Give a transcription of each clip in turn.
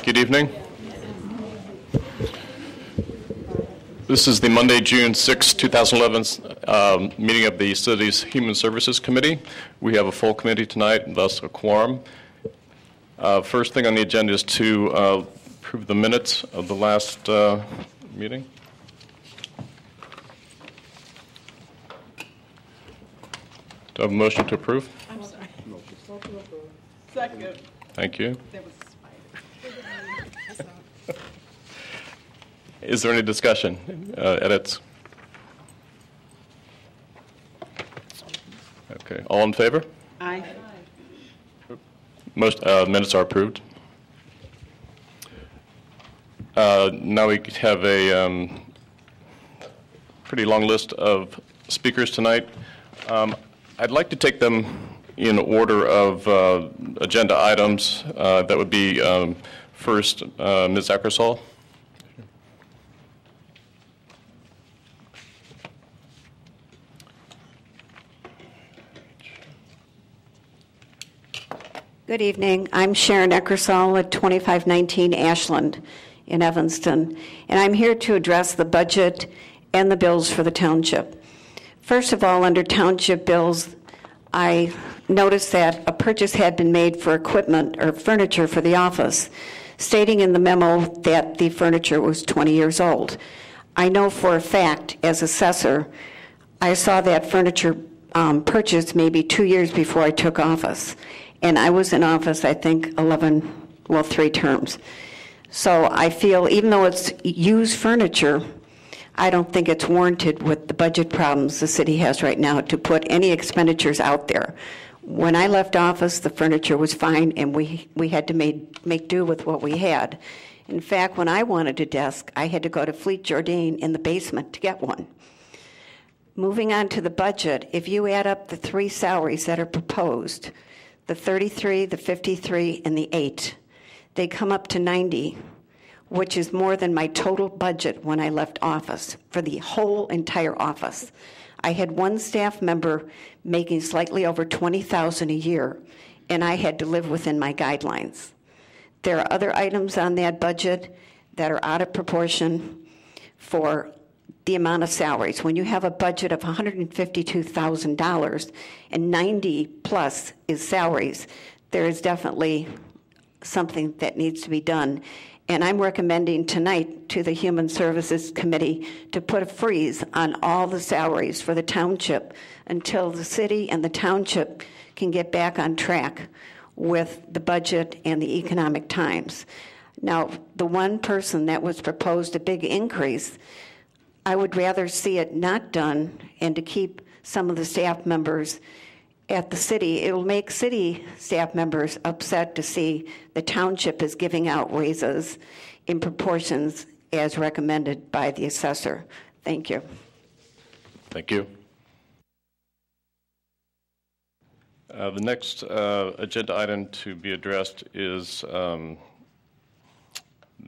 Good evening. This is the Monday, June 6, 2011 meeting of the city's Human Services Committee. We have a full committee tonight, and thus a quorum. First thing on the agenda is to approve the minutes of the last meeting. Do I have a motion to approve? I'm sorry. Motion to approve. Second. Thank you. There was a spider. Is there any discussion, edits? Okay, all in favor? Aye. Most minutes are approved. Now we have a pretty long list of speakers tonight. I'd like to take them in order of agenda items. That would be first, Ms. Eckersall. Good evening. I'm Sharon Eckersall at 2519 Ashland in Evanston, and I'm here to address the budget and the bills for the township. First of all, under township bills, I noticed that a purchase had been made for equipment or furniture for the office, stating in the memo that the furniture was 20 years old. I know for a fact, as assessor, I saw that furniture purchased maybe 2 years before I took office. And I was in office, I think, 3 terms. So I feel, even though it's used furniture, I don't think it's warranted with the budget problems the city has right now to put any expenditures out there. When I left office, the furniture was fine, and we had to make do with what we had. In fact, when I wanted a desk, I had to go to Fleet Jourdain in the basement to get one. Moving on to the budget, if you add up the 3 salaries that are proposed, the 33, the 53, and the 8, they come up to 90, which is more than my total budget when I left office for the whole entire office. I had one staff member making slightly over $20,000 a year, and I had to live within my guidelines. There are other items on that budget that are out of proportion for the amount of salaries. When you have a budget of $152,000 and 90 plus is salaries, there is definitely something that needs to be done. And I'm recommending tonight to the Human Services Committee to put a freeze on all the salaries for the township until the city and the township can get back on track with the budget and the economic times. Now, the one person that was proposed a big increase, I would rather see it not done and to keep some of the staff members at the city. It will make city staff members upset to see the township is giving out raises in proportions as recommended by the assessor. Thank you. Thank you. The next agenda item to be addressed is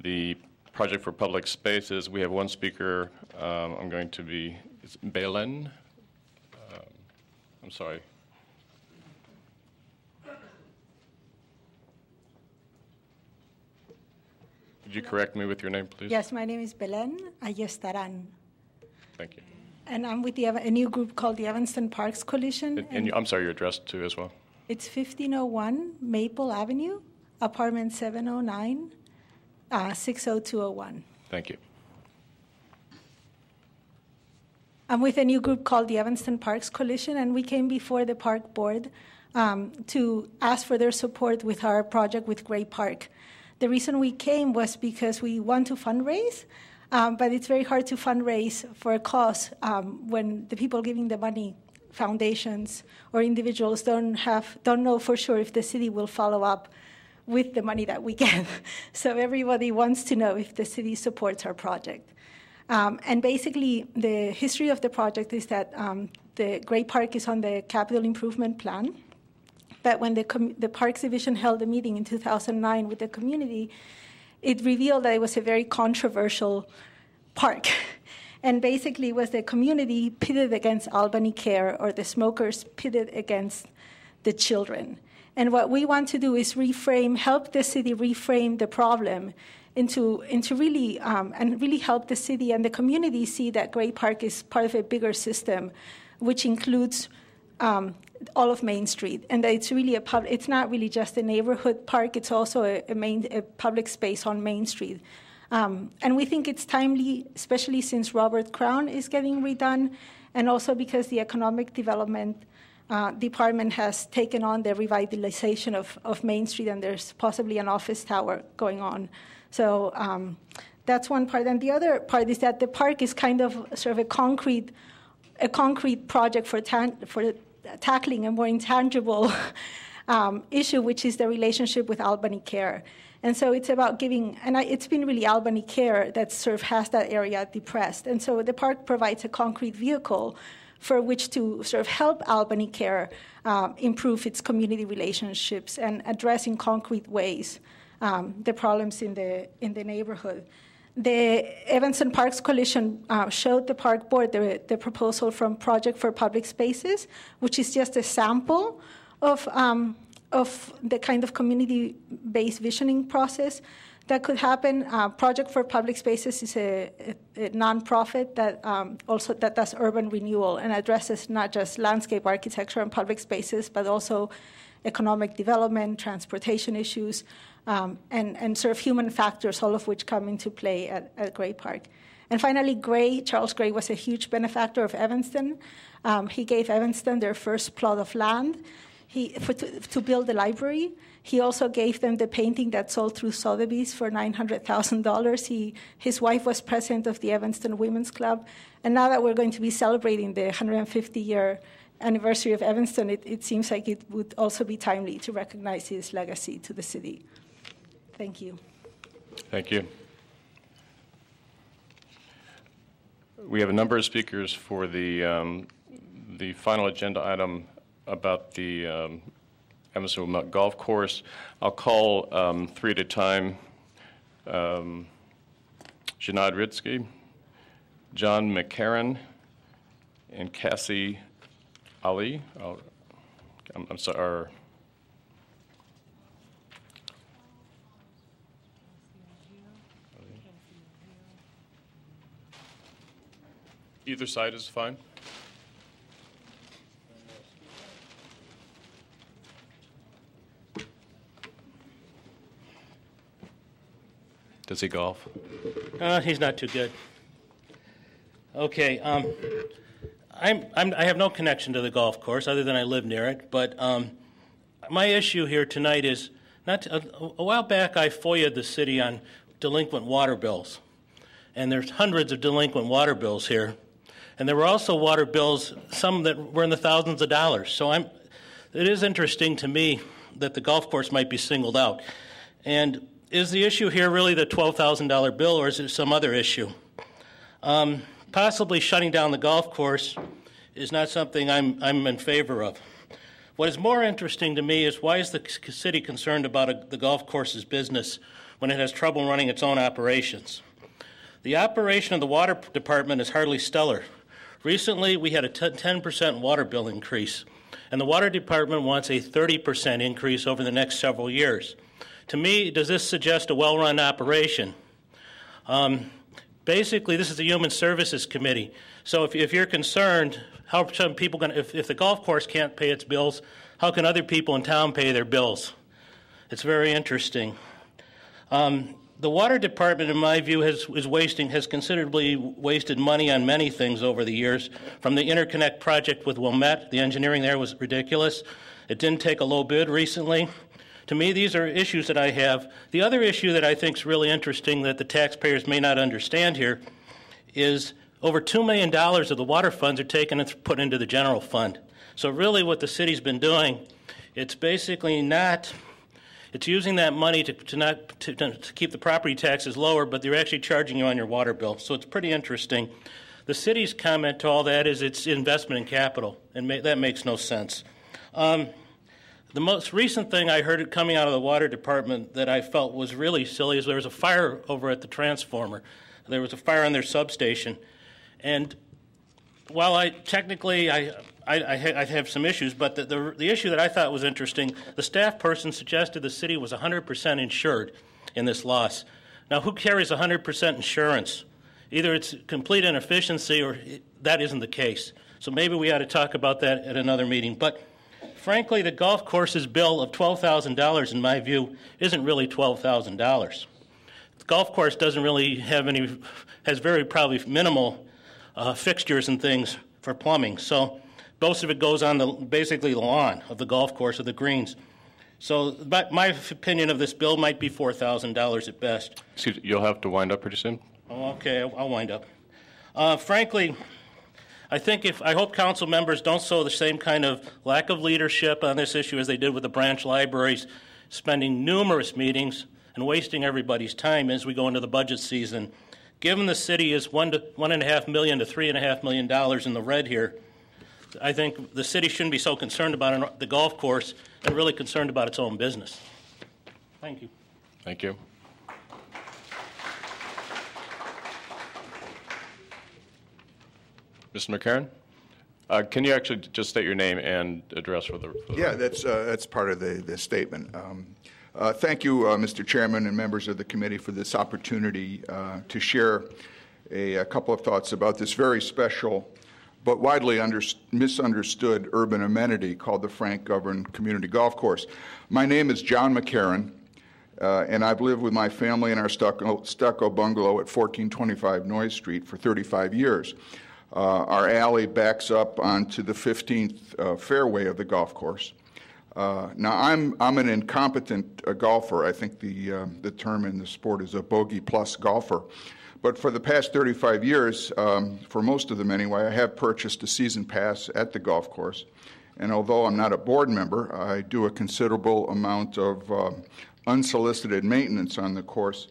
the project for public spaces. We have one speaker. I'm going to be, it's Belen. I'm sorry. Could you correct me with your name, please? Yes, my name is Belen Ayestaran. Thank you. And I'm with a new group called the Evanston Parks Coalition. And I'm sorry, your address too as well. It's 1501 Maple Avenue, apartment 709, 60201. Thank you. I'm with a new group called the Evanston Parks Coalition, and we came before the park board to ask for their support with our project with Gray Park. The reason we came was because we want to fundraise, but it's very hard to fundraise for a cause when the people giving the money, foundations or individuals, don't know for sure if the city will follow up with the money that we get. So everybody wants to know if the city supports our project. And basically, the history of the project is that the Gray Park is on the capital improvement plan. But when the Parks Division held a meeting in 2009 with the community, it revealed that it was a very controversial park. And basically, it was the community pitted against Albany Care, or the smokers pitted against the children. And what we want to do is help the city reframe the problem into really, and really help the city and the community see that Gray Park is part of a bigger system, which includes all of Main Street, and that it's really it's not really just a neighborhood park, it's also a public space on Main Street. And we think it's timely, especially since Robert Crown is getting redone, and also because the Economic Development Department has taken on the revitalization of Main Street, and there's possibly an office tower going on. So that's one part. And the other part is that the park is kind of sort of a concrete project for tackling a more intangible issue, which is the relationship with Albany Care. And so it's about giving, and it's been really Albany Care that sort of has that area depressed. And so the park provides a concrete vehicle for which to sort of help Albany Care improve its community relationships and address in concrete ways the problems in the neighborhood. The Evanston Parks Coalition showed the park board the proposal from Project for Public Spaces, which is just a sample of the kind of community-based visioning process that could happen. Project for Public Spaces is a nonprofit that does urban renewal and addresses not just landscape architecture and public spaces, but also economic development, transportation issues, and sort of human factors, all of which come into play at Gray Park. And finally, Charles Gray was a huge benefactor of Evanston. He gave Evanston their first plot of land to build the library. He also gave them the painting that sold through Sotheby's for $900,000. His wife was president of the Evanston Women's Club. And now that we're going to be celebrating the 150-year anniversary of Evanston, it seems like it would also be timely to recognize his legacy to the city. Thank you. Thank you. We have a number of speakers for the final agenda item about the Evanston Golf Course. I'll call three at a time. Janad Ridsky, John McCarran, and Cassie Ali. I'm sorry. Either side is fine. Does he golf? He's not too good. Okay, I have no connection to the golf course other than I live near it. But my issue here tonight is a while back I FOIA'd the city on delinquent water bills, and there's hundreds of delinquent water bills here, and there were also water bills, some that were in the thousands of dollars. So it is interesting to me that the golf course might be singled out. And is the issue here really the $12,000 bill, or is it some other issue? Possibly shutting down the golf course is not something I'm in favor of. What is more interesting to me is, why is the city concerned about the golf course's business when it has trouble running its own operations? The operation of the water department is hardly stellar. Recently, we had a 10% water bill increase, and the water department wants a 30% increase over the next several years. To me, does this suggest a well-run operation? Basically, this is the Human Services Committee. So if you're concerned, how are some people going to, if the golf course can't pay its bills, how can other people in town pay their bills? It's very interesting. The water department, in my view, has considerably wasted money on many things over the years. From the interconnect project with Wilmette, the engineering there was ridiculous. It didn't take a low bid recently. To me, these are issues that I have. The other issue that I think is really interesting that the taxpayers may not understand here is over $2 million of the water funds are taken and put into the general fund. So really what the city's been doing, it's basically not, it's using that money to keep the property taxes lower, but they're actually charging you on your water bill. So it's pretty interesting. The city's comment to all that is it's investment in capital, and that makes no sense. The most recent thing I heard coming out of the water department that I felt was really silly is there was a fire over at the transformer. There was a fire on their substation. And while I technically I have some issues, but the issue that I thought was interesting, the staff person suggested the city was 100% insured in this loss. Now, who carries 100% insurance? Either it's complete inefficiency or that isn't the case. So maybe we ought to talk about that at another meeting. But frankly, the golf course's bill of $12,000, in my view, isn't really $12,000. The golf course doesn't really have has very probably minimal fixtures and things for plumbing. So most of it goes on basically the lawn of the golf course or the greens. So my opinion of this bill might be $4,000 at best. Excuse me, you'll have to wind up pretty soon. Oh, okay, I'll wind up. Frankly, I hope council members don't show the same kind of lack of leadership on this issue as they did with the branch libraries, spending numerous meetings and wasting everybody's time as we go into the budget season. Given the city is $1.5 million to $3.5 million in the red here, I think the city shouldn't be so concerned about the golf course and really concerned about its own business. Thank you. Thank you. Mr. McCarron, can you actually just state your name and address for the Yeah, that's part of the statement. Thank you, Mr. Chairman and members of the committee, for this opportunity to share a couple of thoughts about this very special but widely misunderstood urban amenity called the Frank Govern Community Golf Course. My name is John McCarron, and I've lived with my family in our stucco bungalow at 1425 Noyes Street for 35 years. Our alley backs up onto the 15th fairway of the golf course. Now, I'm an incompetent golfer. I think the term in the sport is a bogey plus golfer. But for the past 35 years, for most of them anyway, I have purchased a season pass at the golf course. And although I'm not a board member, I do a considerable amount of unsolicited maintenance on the course,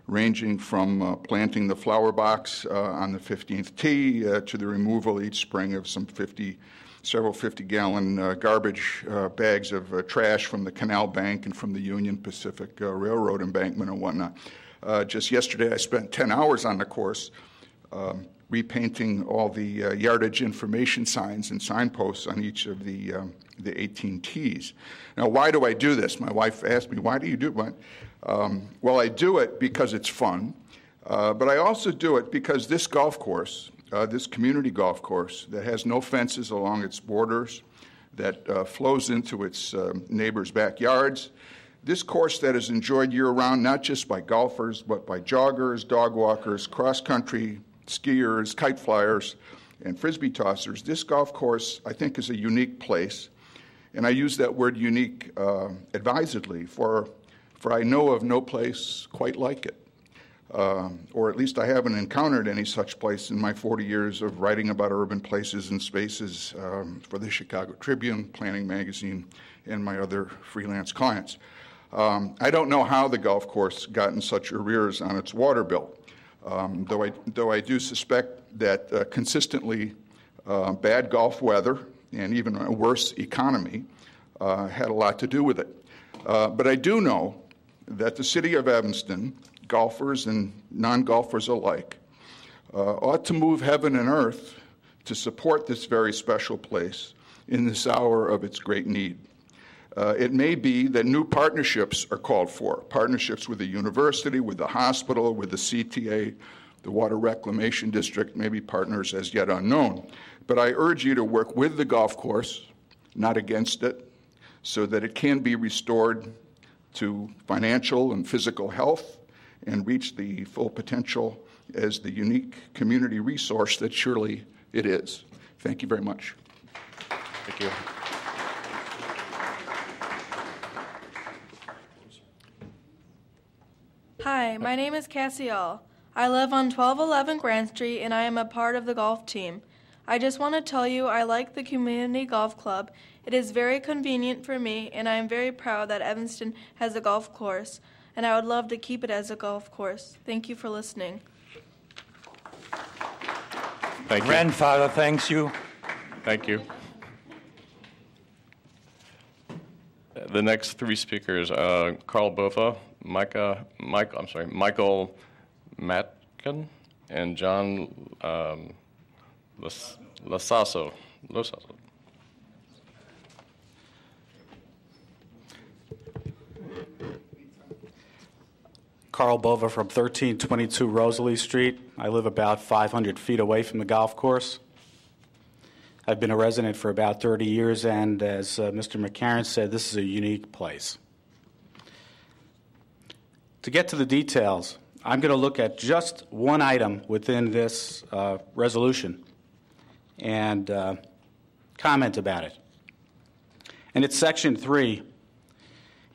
ranging from planting the flower box on the 15th tee to the removal each spring of several 50-gallon garbage bags of trash from the canal bank and from the Union Pacific Railroad embankment and whatnot. Just yesterday, I spent 10 hours on the course repainting all the yardage information signs and signposts on each of the 18 tees. Now, why do I do this? My wife asked me, why do you do it? Well, I do it because it's fun, but I also do it because this golf course, this community golf course that has no fences along its borders, that flows into its neighbors' backyards, this course that is enjoyed year-round not just by golfers, but by joggers, dog walkers, cross-country skiers, kite flyers, and frisbee tossers, this golf course, I think, is a unique place. And I use that word unique advisedly, for I know of no place quite like it. Or at least I haven't encountered any such place in my 40 years of writing about urban places and spaces for the Chicago Tribune, Planning Magazine, and my other freelance clients. I don't know how the golf course got in such arrears on its water bill, though I do suspect that consistently bad golf weather and even a worse economy had a lot to do with it. But I do know that the city of Evanston, golfers and non-golfers alike, ought to move heaven and earth to support this very special place in this hour of its great need. It may be that new partnerships are called for, partnerships with the university, with the hospital, with the CTA, the Water Reclamation District, maybe partners as yet unknown. But I urge you to work with the golf course, not against it, so that it can be restored to financial and physical health and reach the full potential as the unique community resource that surely it is. Thank you very much. Thank you. Hi, my name is Cassie All. I live on 1211 Grand Street and I am a part of the golf team. I just want to tell you I like the community golf club. It is very convenient for me and I am very proud that Evanston has a golf course and I would love to keep it as a golf course. Thank you for listening. Thank you. Grandfather thanks you. Thank you. The next three speakers, Carl Boffa, Michael Matkin, and John Losaso. Carl Bova from 1322 Rosalie Street. I live about 500 feet away from the golf course. I've been a resident for about 30 years, and as Mr. McCarron said, this is a unique place. To get to the details, I'm going to look at just one item within this resolution and comment about it. And it's Section 3.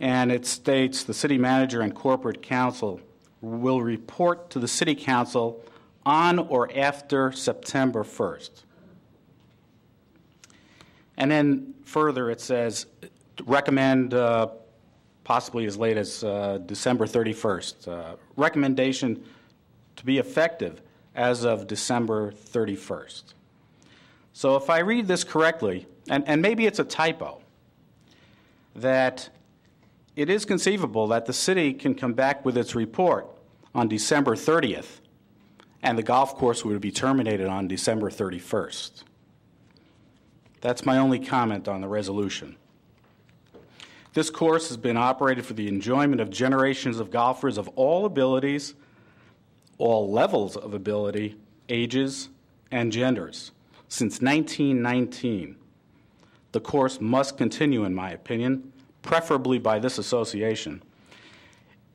And it states the city manager and corporate counsel will report to the city council on or after September 1st. And then further it says recommend possibly as late as December 31st. Recommendation to be effective as of December 31st. So if I read this correctly, and maybe it's a typo, that it is conceivable that the city can come back with its report on December 30th, and the golf course would be terminated on December 31st. That's my only comment on the resolution. This course has been operated for the enjoyment of generations of golfers of all abilities, all levels of ability, ages, and genders since 1919. The course must continue, in my opinion, preferably by this association.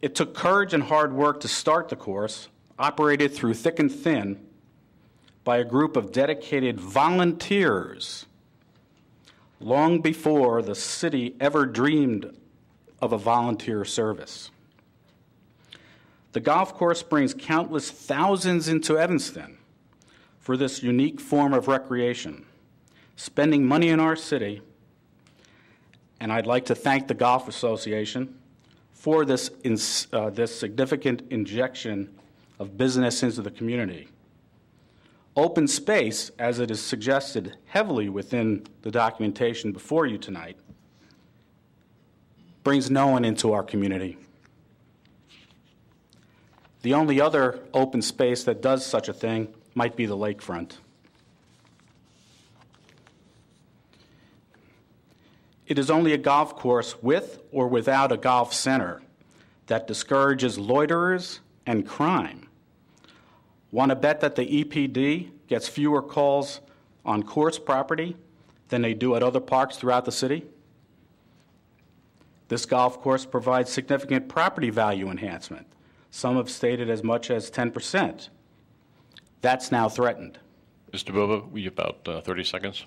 It took courage and hard work to start the course, operated through thick and thin by a group of dedicated volunteers long before the city ever dreamed of a volunteer service. The golf course brings countless thousands into Evanston for this unique form of recreation, spending money in our city. And I'd like to thank the Golf Association for this significant injection of business into the community. Open space, as it is suggested heavily within the documentation before you tonight, brings no one into our community. The only other open space that does such a thing might be the lakefront. It is only a golf course with or without a golf center that discourages loiterers and crime. Want to bet that the EPD gets fewer calls on course property than they do at other parks throughout the city? This golf course provides significant property value enhancement. Some have stated as much as 10%. That's now threatened. Mr. Bova, we have about 30 seconds.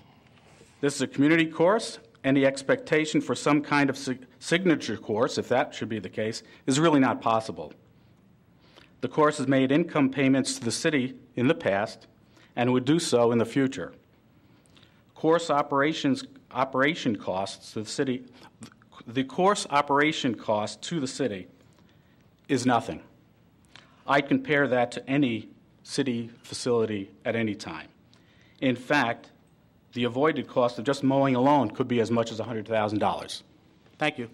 This is a community course, and the expectation for some kind of signature course, if that should be the case, is really not possible. The course has made income payments to the city in the past and would do so in the future. Course operation costs to the city, the course operation cost to the city is nothing. I'd compare that to any city facility at any time. In fact, the avoided cost of just mowing alone could be as much as $100,000. Thank you.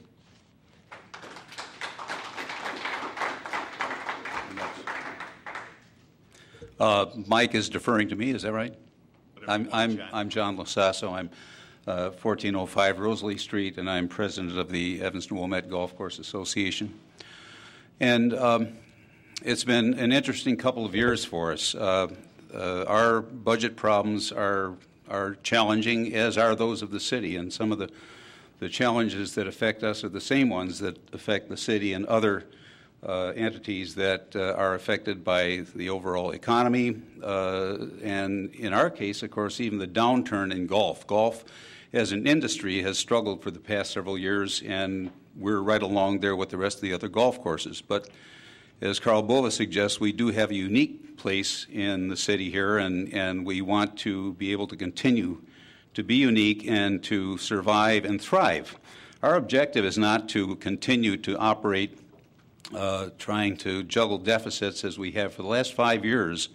Mike is deferring to me, is that right? I'm John Losasso. I'm 1405 Rosalie Street, and I'm president of the Evanston Wilmette Golf Course Association. And it's been an interesting couple of years for us. Our budget problems are challenging, as are those of the city, and some of the challenges that affect us are the same ones that affect the city and other entities that are affected by the overall economy, and in our case, of course, even the downturn in golf. Golf as an industry has struggled for the past several years, and we're right along there with the rest of the other golf courses. But as Carl Bova suggests, we do have a unique place in the city here, and we want to be able to continue to be unique and to survive and thrive. Our objective is not to continue to operate trying to juggle deficits as we have for the last 5 years.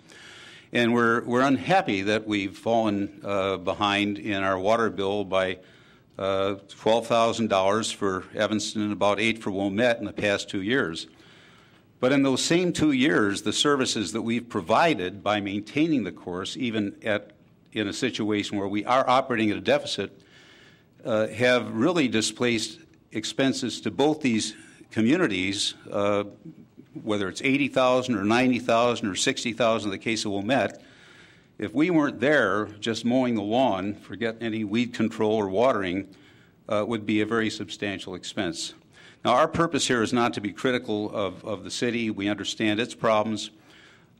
And we're unhappy that we've fallen behind in our water bill by $12,000 for Evanston and about $8,000 for Wilmette in the past 2 years. But in those same 2 years, the services that we've provided by maintaining the course, even at in a situation where we are operating at a deficit have really displaced expenses to both these communities, whether it's $80,000 or $90,000 or $60,000 in the case of Wilmette. If we weren't there just mowing the lawn, forget any weed control or watering, would be a very substantial expense. Now, our purpose here is not to be critical of the city. We understand its problems,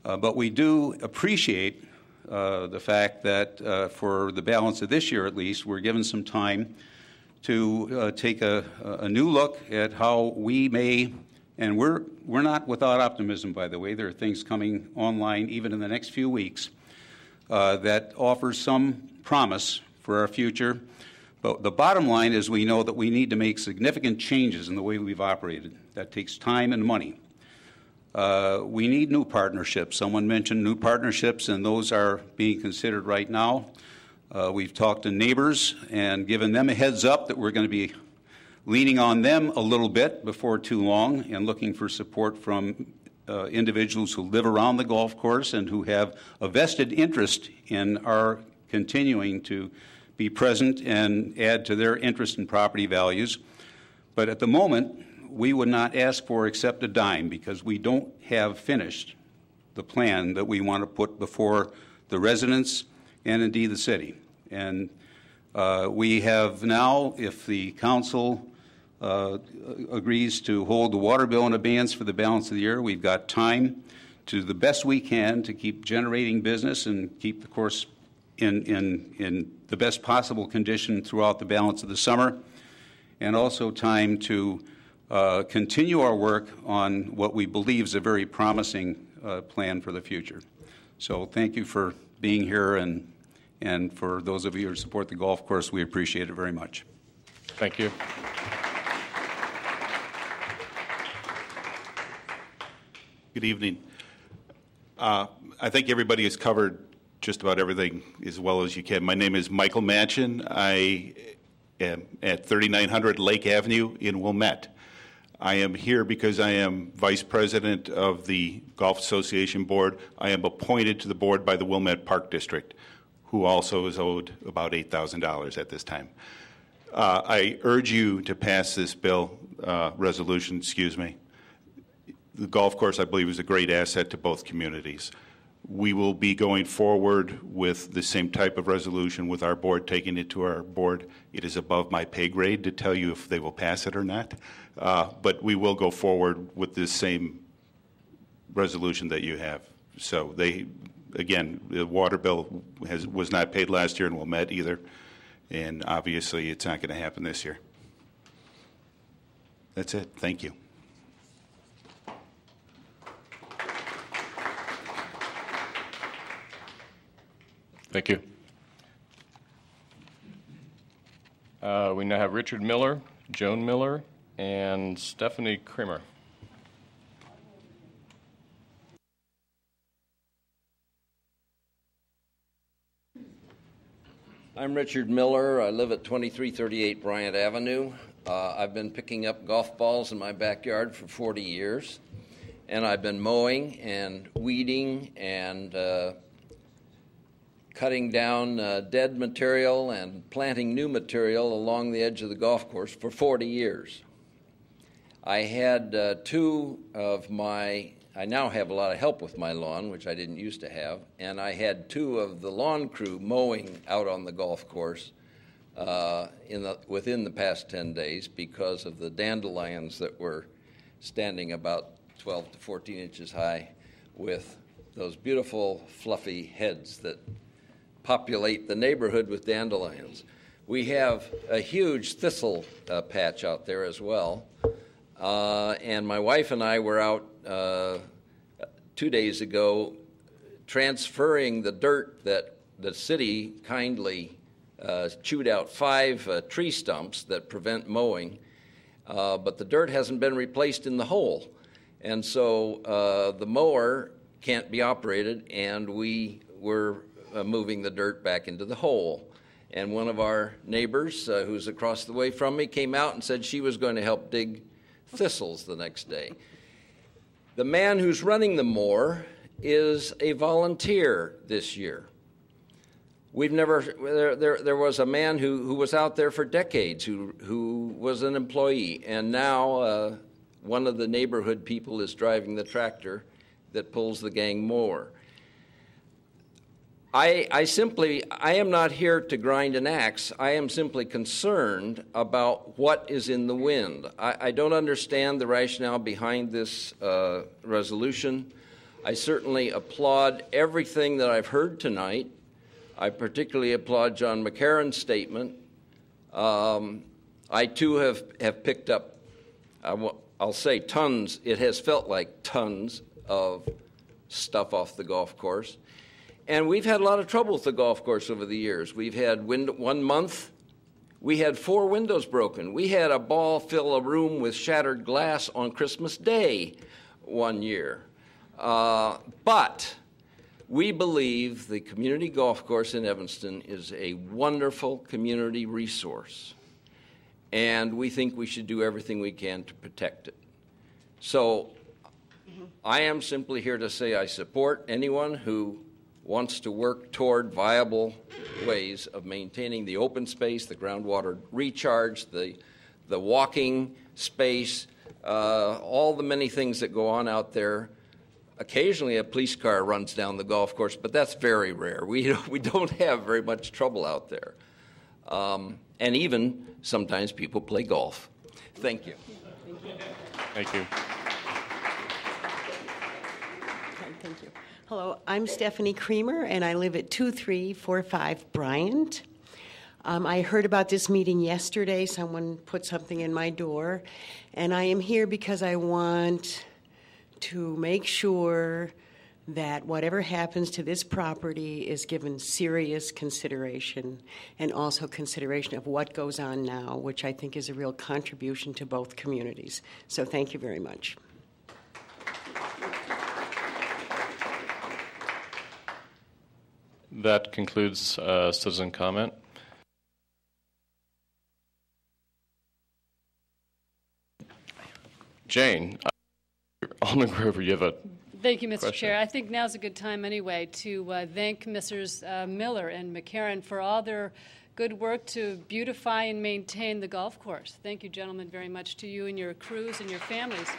but we do appreciate the fact that for the balance of this year at least, we're given some time to take a new look at how we may, and we're not without optimism, by the way. There are things coming online even in the next few weeks that offers some promise for our future. But the bottom line is we know that we need to make significant changes in the way we've operated. That takes time and money. We need new partnerships. Someone mentioned new partnerships, and those are being considered right now. We've talked to neighbors and given them a heads up that we're going to be leaning on them a little bit before too long and looking for support from individuals who live around the golf course and who have a vested interest in our continuing to be present and add to their interest in property values. But at the moment, we would not ask for except a dime because we don't have finished the plan that we want to put before the residents and indeed the city. And we have now, if the council agrees to hold the water bill in abeyance for the balance of the year, we've got time to the best we can to keep generating business and keep the course in the best possible condition throughout the balance of the summer, and also time to continue our work on what we believe is a very promising plan for the future. So thank you for being here, and for those of you who support the golf course, we appreciate it very much. Thank you. Good evening. I think everybody has covered just about everything as well as you can. My name is Michael Manchin. I am at 3900 Lake Avenue in Wilmette. I am here because I am Vice President of the Golf Association Board. I am appointed to the board by the Wilmette Park District, who also is owed about $8,000 at this time. I urge you to pass this bill, resolution, excuse me. The golf course, I believe, is a great asset to both communities. We will be going forward with the same type of resolution with our board, taking it to our board. It is above my pay grade to tell you if they will pass it or not, but we will go forward with this same resolution that you have. So again, the water bill was not paid last year in Wilmette either, and obviously it's not going to happen this year. That's it. Thank you. Thank you. We now have Richard Miller, Joan Miller, and Stephanie Kramer. I'm Richard Miller. I live at 2338 Bryant Avenue. I've been picking up golf balls in my backyard for 40 years, and I've been mowing and weeding and cutting down dead material and planting new material along the edge of the golf course for 40 years. I had I now have a lot of help with my lawn, which I didn't used to have, and I had two of the lawn crew mowing out on the golf course within the past 10 days because of the dandelions that were standing about 12 to 14 inches high with those beautiful fluffy heads that populate the neighborhood with dandelions. We have a huge thistle patch out there as well. And my wife and I were out 2 days ago transferring the dirt that the city kindly chewed out 5 tree stumps that prevent mowing, but the dirt hasn't been replaced in the hole. And so the mower can't be operated, and we were moving the dirt back into the hole. And one of our neighbors, who's across the way from me, came out and said she was going to help dig thistles the next day. The man who's running the mower is a volunteer this year. We've never, there was a man who was out there for decades who was an employee, and now one of the neighborhood people is driving the tractor that pulls the gang mower. I am not here to grind an axe. I am simply concerned about what is in the wind. I don't understand the rationale behind this resolution. I certainly applaud everything that I've heard tonight. I particularly applaud John McCarron's statement. I too have picked up, I'll say tons, it has felt like tons of stuff off the golf course. And we've had a lot of trouble with the golf course over the years. We've had 1 month, we had 4 windows broken. We had a ball fill a room with shattered glass on Christmas Day one year. But we believe the community golf course in Evanston is a wonderful community resource, and we think we should do everything we can to protect it. So I am simply here to say I support anyone who wants to work toward viable ways of maintaining the open space, the groundwater recharge, the walking space, all the many things that go on out there. Occasionally a police car runs down the golf course, but that's very rare. We don't have very much trouble out there. And even sometimes people play golf. Thank you. Thank you. Thank you. Hello, I'm Stephanie Creamer, and I live at 2345 Bryant. I heard about this meeting yesterday. Someone put something in my door, and I am here because I want to make sure that whatever happens to this property is given serious consideration, and also consideration of what goes on now, which I think is a real contribution to both communities. So thank you very much. That concludes citizen comment. Jane, Alderman Grover, you have a Thank you, Mr. question. Chair. I think now's a good time anyway to thank Commissioners Miller and McCarron for all their good work to beautify and maintain the golf course. Thank you, gentlemen, very much to you and your crews and your families.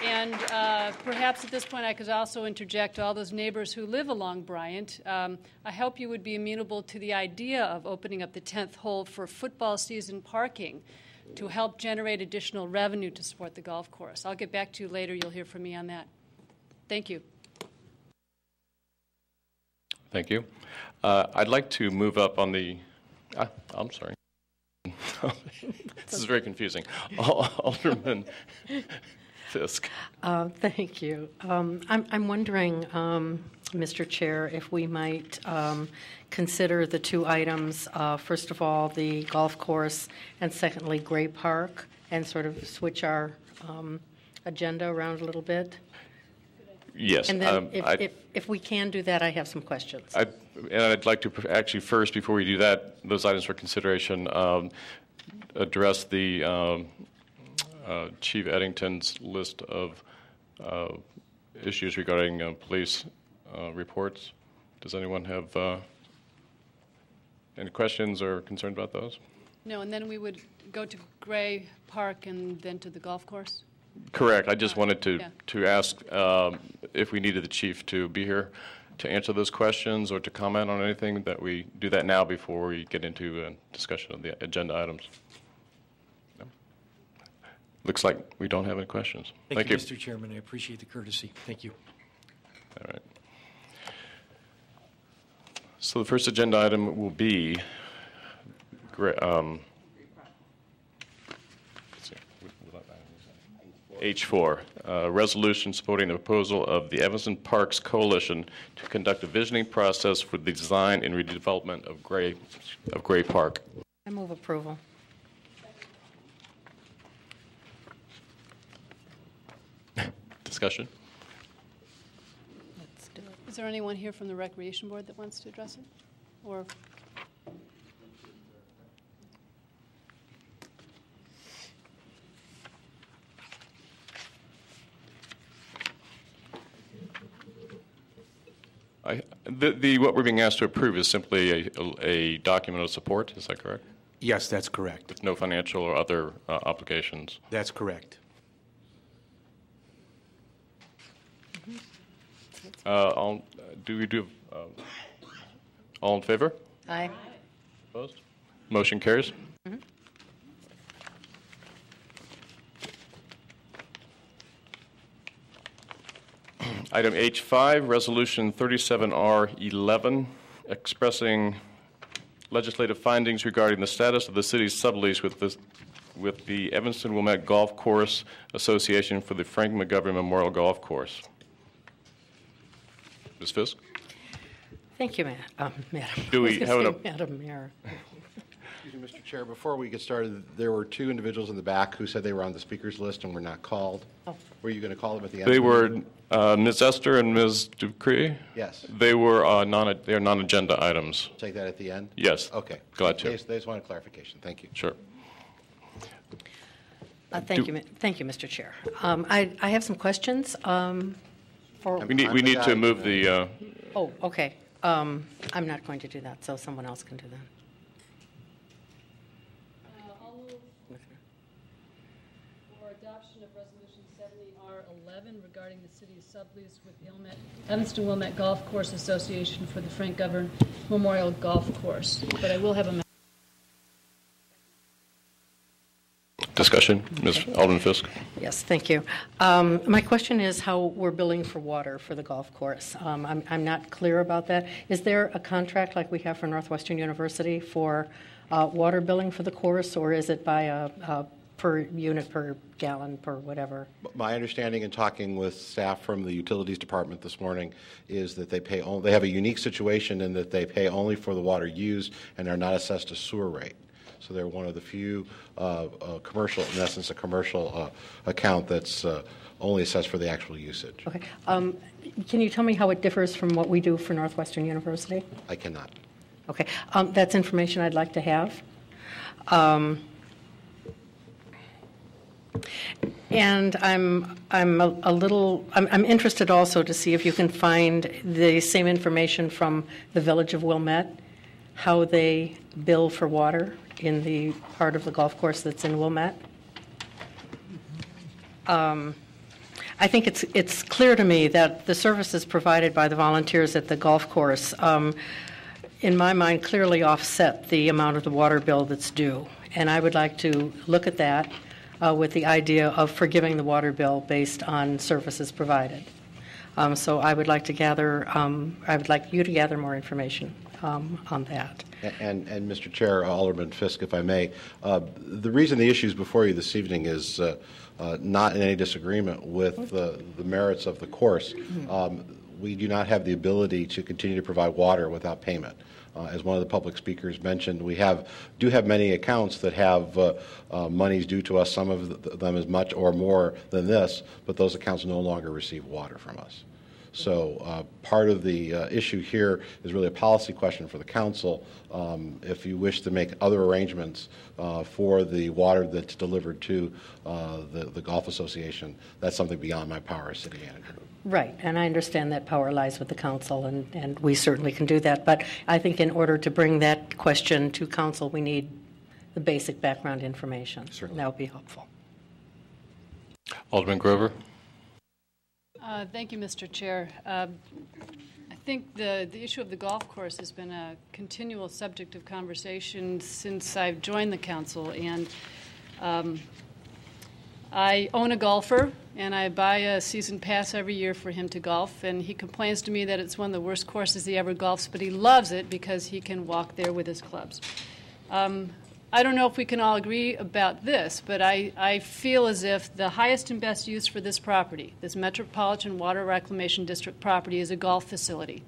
And perhaps at this point I could also interject all those neighbors who live along Bryant. I hope you would be amenable to the idea of opening up the 10th hole for football season parking to help generate additional revenue to support the golf course. I'll get back to you later. You'll hear from me on that. Thank you. Thank you. I'd like to move up on the, I'm sorry. This is very confusing. Alderman Fisk. Thank you. I'm wondering, Mr. Chair, if we might consider the 2 items, first of all, the golf course, and secondly, Gray Park, and sort of switch our agenda around a little bit. Yes. And then if we can do that, I have some questions. I'd like to actually first, before we do that, those items for consideration, address the Chief Eddington's list of issues regarding police reports. Does anyone have any questions or concern about those? No, and then we would go to Gray Park and then to the golf course? Correct. I just wanted to ask if we needed the chief to be here to answer those questions or to comment on anything, that we do that now before we get into a discussion of the agenda items. No? Looks like we don't have any questions. Thank you, Mr. Chairman. I appreciate the courtesy. Thank you. All right. So the first agenda item will be H4, resolution supporting the proposal of the Evanston Parks Coalition to conduct a visioning process for the design and redevelopment of Gray Park. I move approval. Discussion? Let's do it. Is there anyone here from the Recreation Board that wants to address it? Or What we're being asked to approve is simply a document of support, is that correct? Yes, that's correct. With no financial or other obligations? That's correct. All in favor? Aye. Opposed? Motion carries. Mhm. Item H5, Resolution 37R11, expressing legislative findings regarding the status of the city's sublease with the Evanston Wilmette Golf Course Association for the Frank McGovern Memorial Golf Course. Ms. Fisk? Thank you, Madam. Do we have Madam Mayor? Excuse me, Mr. Chair. Before we get started, there were two individuals in the back who said they were on the speakers list and were not called. Oh. Were you going to call them at the end? They were Ms. Esther and Ms. Dupree? Yes. They were they are non-agenda items. Take that at the end? Yes. Okay. Glad to. They just wanted clarification. Thank you. Sure. Thank you, Mr. Chair. I have some questions. We need to move the. Oh, okay. I'm not going to do that, so someone else can do that. For adoption of Resolution 70R11 regarding the city's sublease with the Evanston Wilmette Golf Course Association for the Frank McGovern Memorial Golf Course. But I will have a Discussion, Ms. Alderman Fisk. Yes, thank you. My question is how we're billing for water for the golf course. I'm not clear about that. Is there a contract like we have for Northwestern University for water billing for the course, or is it by a per unit, per gallon, per whatever? My understanding in talking with staff from the utilities department this morning is that they pay they have a unique situation in that they pay only for the water used and are not assessed a sewer rate. So they're one of the few commercial, in essence, a commercial account that's only assessed for the actual usage. Okay. Can you tell me how it differs from what we do for Northwestern University? I cannot. Okay. That's information I'd like to have. And I'm interested also to see if you can find the same information from the Village of Wilmette, how they bill for water in the part of the golf course that's in Wilmette. I think it's clear to me that the services provided by the volunteers at the golf course, in my mind, clearly offset the amount of the water bill that's due. And I would like to look at that with the idea of forgiving the water bill based on services provided. So I would like to gather, I would like you to gather more information on that. And Mr. Chair, Alderman Fisk, if I may, the reason the issue is before you this evening is not in any disagreement with the merits of the course. We do not have the ability to continue to provide water without payment. As one of the public speakers mentioned, we do have many accounts that have monies due to us, some of them as much or more than this, but those accounts no longer receive water from us. So part of the issue here is really a policy question for the council. If you wish to make other arrangements for the water that's delivered to the Golf Association, that's something beyond my power as city manager. Right, and I understand that power lies with the council, and we certainly can do that. But I think in order to bring that question to council, we need the basic background information. Certainly. That would be helpful. Alderman Grover. Thank you, Mr. Chair. I think the issue of the golf course has been a continual subject of conversation since I've joined the council, and I own a golfer, and I buy a season pass every year for him to golf, and he complains to me that it's one of the worst courses he ever golfs, but he loves it because he can walk there with his clubs. I don't know if we can all agree about this, but I feel as if the highest and best use for this property, this Metropolitan Water Reclamation District property, is a golf facility.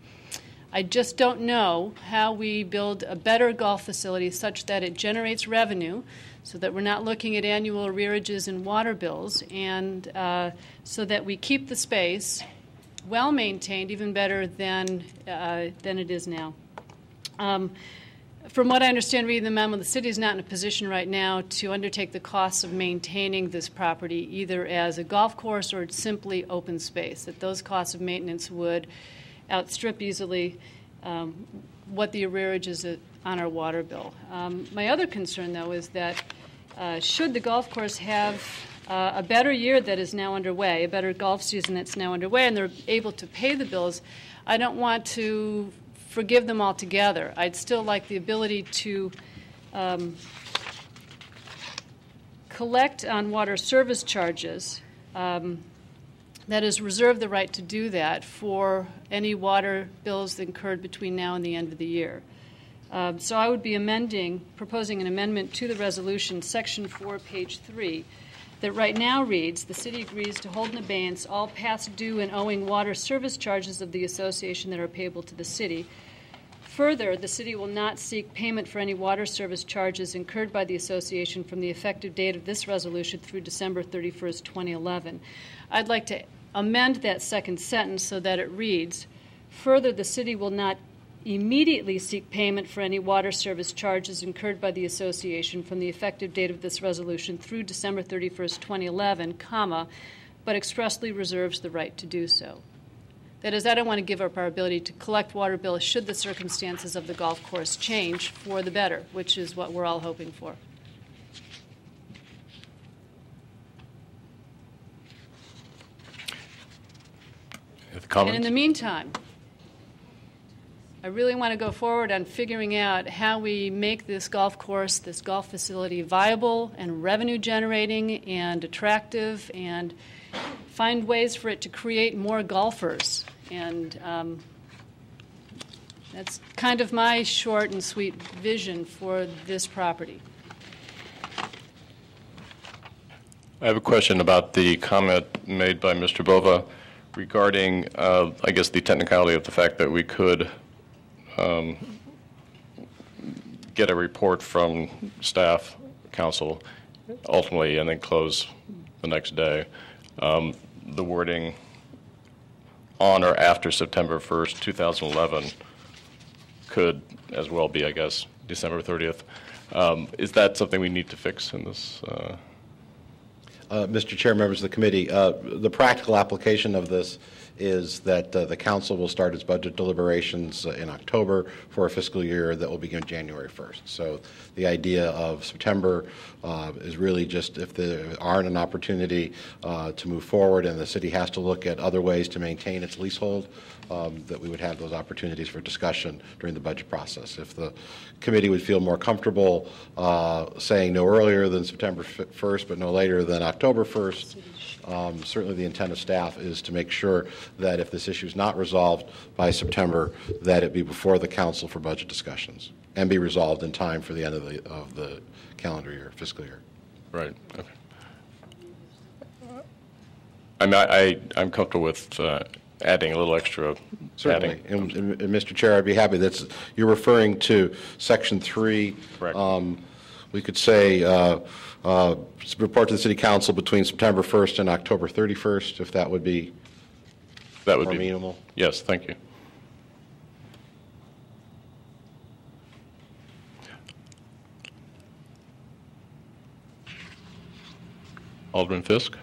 I just don't know how we build a better golf facility such that it generates revenue so that we're not looking at annual arrearages and water bills, and so that we keep the space well maintained, even better than it is now. From what I understand reading the memo, the city is not in a position right now to undertake the costs of maintaining this property either as a golf course or simply open space, that those costs of maintenance would outstrip easily what the arrearage is on our water bill. My other concern, though, is that should the golf course have a better year that is now underway, a better golf season that's now underway, and they're able to pay the bills, I don't want to forgive them altogether. I'd still like the ability to collect on water service charges, that is, reserve the right to do that for any water bills incurred between now and the end of the year. So I would be proposing an amendment to the resolution, Section 4, page 3, that right now reads, the city agrees to hold in abeyance all past due and owing water service charges of the association that are payable to the city. Further, the city will not seek payment for any water service charges incurred by the association from the effective date of this resolution through December 31st, 2011. I'd like to amend that second sentence so that it reads, further, the city will not immediately seek payment for any water service charges incurred by the association from the effective date of this resolution through December 31st, 2011, comma, but expressly reserves the right to do so. That is, I don't want to give up our ability to collect water bills should the circumstances of the golf course change for the better, which is what we're all hoping for. Comments? And in the meantime, I really want to go forward on figuring out how we make this golf course, this golf facility, viable and revenue generating and attractive, and find ways for it to create more golfers. And that's kind of my short and sweet vision for this property. I have a question about the comment made by Mr. Bova regarding, I guess, the technicality of the fact that we could get a report from staff, council, ultimately, and then close the next day. The wording on or after September 1st, 2011 could as well be, I guess, December 30th. Is that something we need to fix in this? Mr. Chair, members of the committee, the practical application of this is that the council will start its budget deliberations in October for a fiscal year that will begin January 1st. So the idea of September is really just if there aren't an opportunity to move forward and the city has to look at other ways to maintain its leasehold, that we would have those opportunities for discussion during the budget process. If the committee would feel more comfortable saying no earlier than September 1st but no later than October 1st, certainly the intent of staff is to make sure that if this issue is not resolved by September, that it be before the council for budget discussions and be resolved in time for the end of the calendar year, fiscal year. Right. Okay. I mean, I'm comfortable with adding a little extra. Certainly. And Mr. Chair, I'd be happy. You're referring to Section 3. Correct. We could say report to the City Council between September 1st and October 31st, if that would be more amenable. Yes, thank you. Alderman Fisk?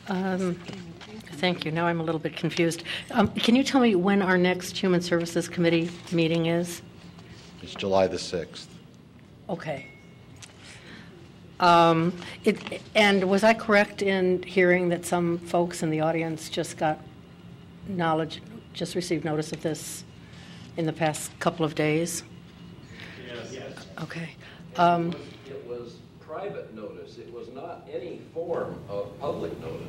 Thank you. Now I'm a little bit confused. Can you tell me when our next Human Services Committee meeting is? It's July the 6th. Okay. And was I correct in hearing that some folks in the audience just received notice of this in the past couple of days? Yes. Okay. It was private notice. It was not any form of public notice.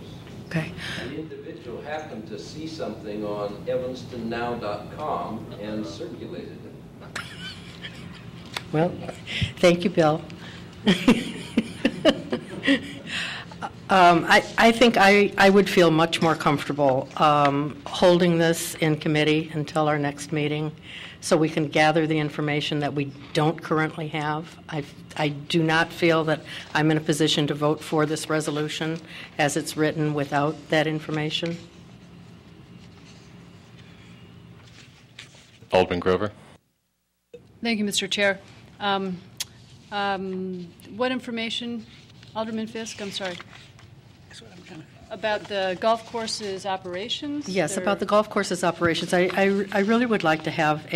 Okay. An individual happened to see something on evanstonnow.com and circulated it. Well, thank you, Bill. I think I would feel much more comfortable holding this in committee until our next meeting so we can gather the information that we don't currently have. I do not feel that I'm in a position to vote for this resolution as it's written without that information. Alderman Grover? Thank you, Mr. Chair. What information, Alderman Fisk? I'm sorry. About the golf course's operations? Yes, or- about the golf course's operations. I really would like to have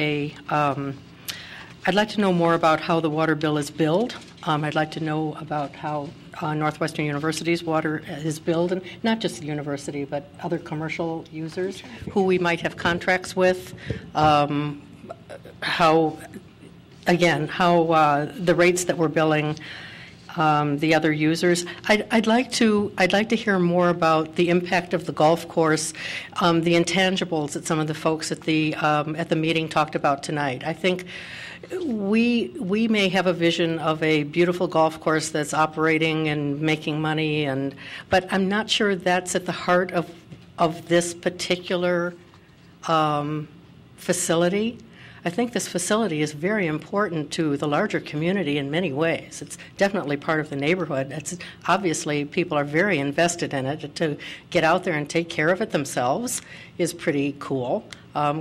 I'd like to know more about how the water bill is billed. I'd like to know about how Northwestern University's water is billed, and not just the university, but other commercial users who we might have contracts with. How the rates that we're billing the other users. I'd like to hear more about the impact of the golf course, the intangibles that some of the folks at the meeting talked about tonight. I think we may have a vision of a beautiful golf course that's operating and making money, but I'm not sure that's at the heart of this particular facility. I think this facility is very important to the larger community in many ways. It's definitely part of the neighborhood. It's obviously people are very invested in it. To get out there and take care of it themselves is pretty cool.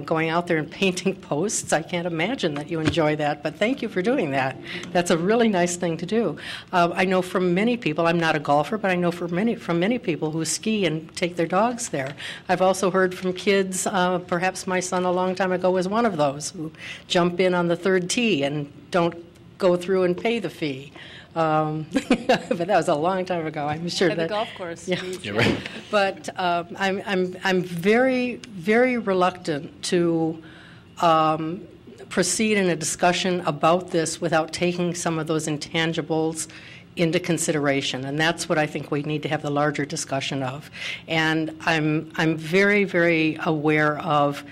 Going out there and painting posts, I can't imagine that you enjoy that, but thank you for doing that. That's a really nice thing to do. I know from many people, I'm not a golfer, but I know from many people who ski and take their dogs there. I've also heard from kids, perhaps my son a long time ago was one of those, who jump in on the third tee and don't go through and pay the fee. But that was a long time ago. I'm sure At that the golf course. Yeah, Yeah, right. But I'm very, very reluctant to proceed in a discussion about this without taking some of those intangibles into consideration, and that's what I think we need to have the larger discussion of. And I'm very, very aware of.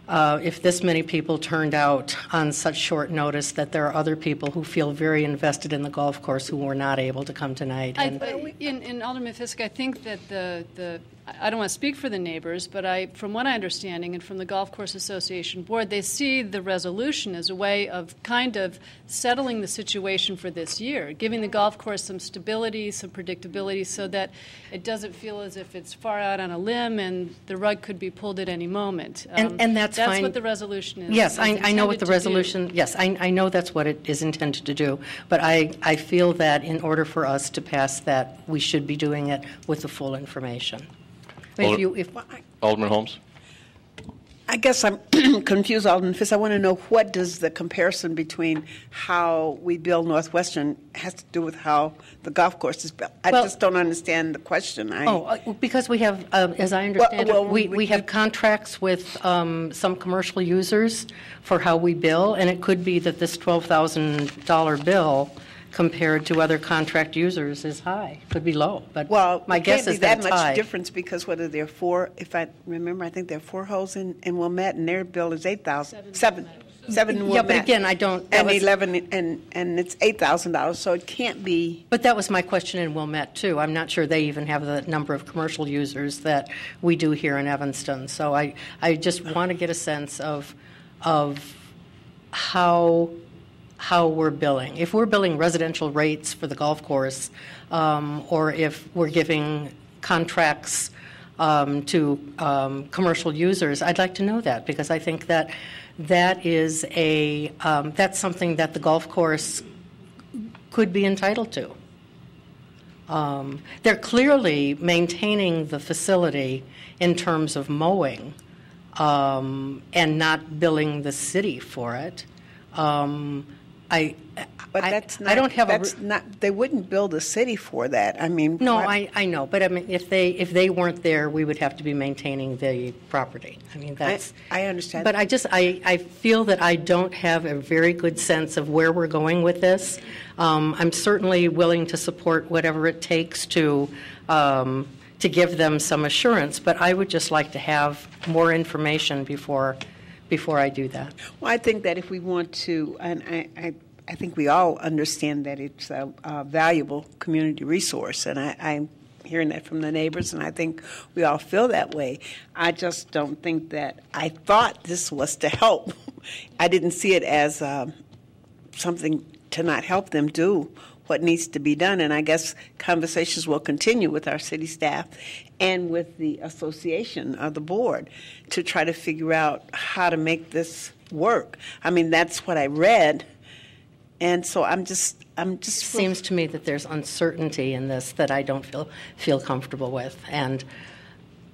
If this many people turned out on such short notice, that there are other people who feel very invested in the golf course who were not able to come tonight. In Alderman Fisk, I think that I don't want to speak for the neighbors, but from what I understanding and from the Golf Course Association Board, they see the resolution as a way of kind of settling the situation for this year, giving the golf course some stability, some predictability, so that it doesn't feel as if it's far out on a limb and the rug could be pulled at any moment. And that's fine. That's what the resolution is. Yes, I know what the intended to resolution. do. Yes, I know that's what it is intended to do. But I feel that in order for us to pass that, we should be doing it with the full information. Alderman Holmes? I guess I'm confused, Alderman Fisk. I want to know, what does the comparison between how we build Northwestern has to do with how the golf course is built? I just don't understand the question. Because we have, as I understand it, we have contracts with some commercial users for how we bill, and it could be that this $12,000 bill compared to other contract users is high, could be low, but my guess is that it's high. That much difference, because whether there are four, if I remember, I think there are 4 holes in Wilmette, and their bill is $8,000. Seven in Wilmette. Yeah, but again, I don't. And 11, and it's $8,000, so it can't be. But that was my question in Wilmette too. I'm not sure they even have the number of commercial users that we do here in Evanston. So I just want to get a sense of how we're billing. If we're billing residential rates for the golf course, or if we're giving contracts to commercial users, I'd like to know that, because I think that is that's something that the golf course could be entitled to. They're clearly maintaining the facility in terms of mowing, and not billing the city for it. But that's not. I don't have that's not. They wouldn't build a city for that. I mean. No, I know, but I mean, if they weren't there, we would have to be maintaining the property. I mean, that's. I understand. But I feel that I don't have a very good sense of where we're going with this. I'm certainly willing to support whatever it takes to give them some assurance, but I would just like to have more information before I do that. Well, I think that if we want to, and I think we all understand that it's a valuable community resource, and I'm hearing that from the neighbors, and I think we all feel that way. I just don't think that, I thought this was to help. I didn't see it as something to not help them do what needs to be done, and I guess conversations will continue with our city staff and with the association of the board to try to figure out how to make this work. I mean, that's what I read And so I'm just. Seems to me that there's uncertainty in this that I don't feel comfortable with, and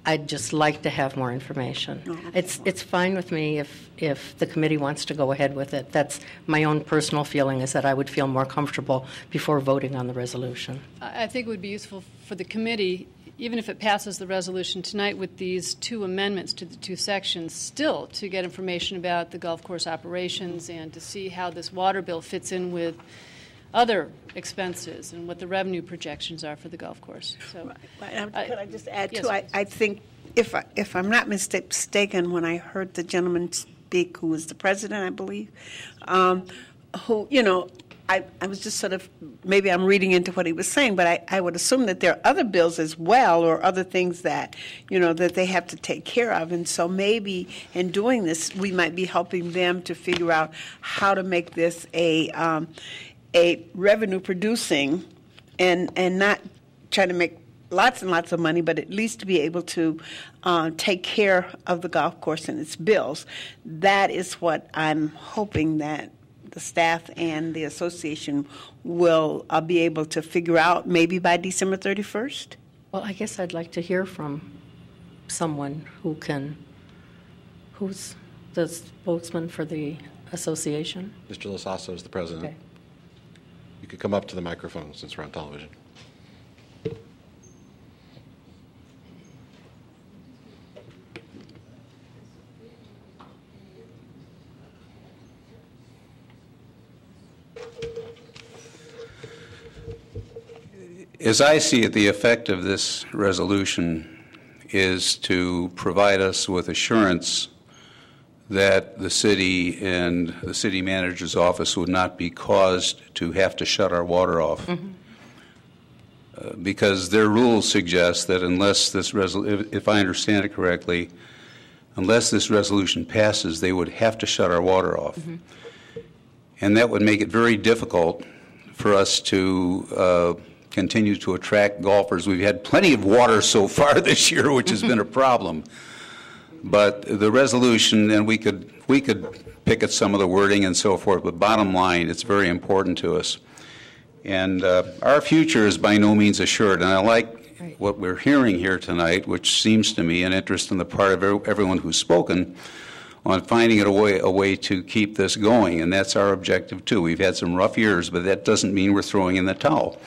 I'd just like to have more information. It's fine with me if the committee wants to go ahead with it. That's my own personal feeling, is that I would feel more comfortable before voting on the resolution. I think it would be useful for the committee, even if it passes the resolution tonight with these two amendments to the two sections, still to get information about the golf course operations and to see how this water bill fits in with other expenses and what the revenue projections are for the golf course. So, could I just add, yes, too? I think, if I'm not mistaken, when I heard the gentleman speak, who was the president, I believe, who, I was just sort of, maybe I'm reading into what he was saying, but I would assume that there are other bills as well, or other things that, that they have to take care of. And so maybe in doing this, we might be helping them to figure out how to make this a revenue producing and not try to make lots and lots of money, but at least to be able to take care of the golf course and its bills. That is what I'm hoping that the staff and the association will be able to figure out maybe by December 31st. Well, I guess I'd like to hear from someone who's the spokesman for the association. Mr. Lasasso is the president. Okay. You could come up to the microphone since we're on television. As I see it, the effect of this resolution is to provide us with assurance that the city and the city manager's office would not be caused to have to shut our water off. Mm-hmm. Because their rules suggest that unless this if I understand it correctly, unless this resolution passes, they would have to shut our water off. Mm-hmm. And that would make it very difficult for us to continue to attract golfers. We've had plenty of water so far this year, which has been a problem. But the resolution, and we could pick at some of the wording and so forth, but bottom line, it's very important to us. And our future is by no means assured. And I like what we're hearing here tonight, which seems to me an interest on the part of everyone who's spoken on finding a way to keep this going. And that's our objective, too. We've had some rough years, but that doesn't mean we're throwing in the towel.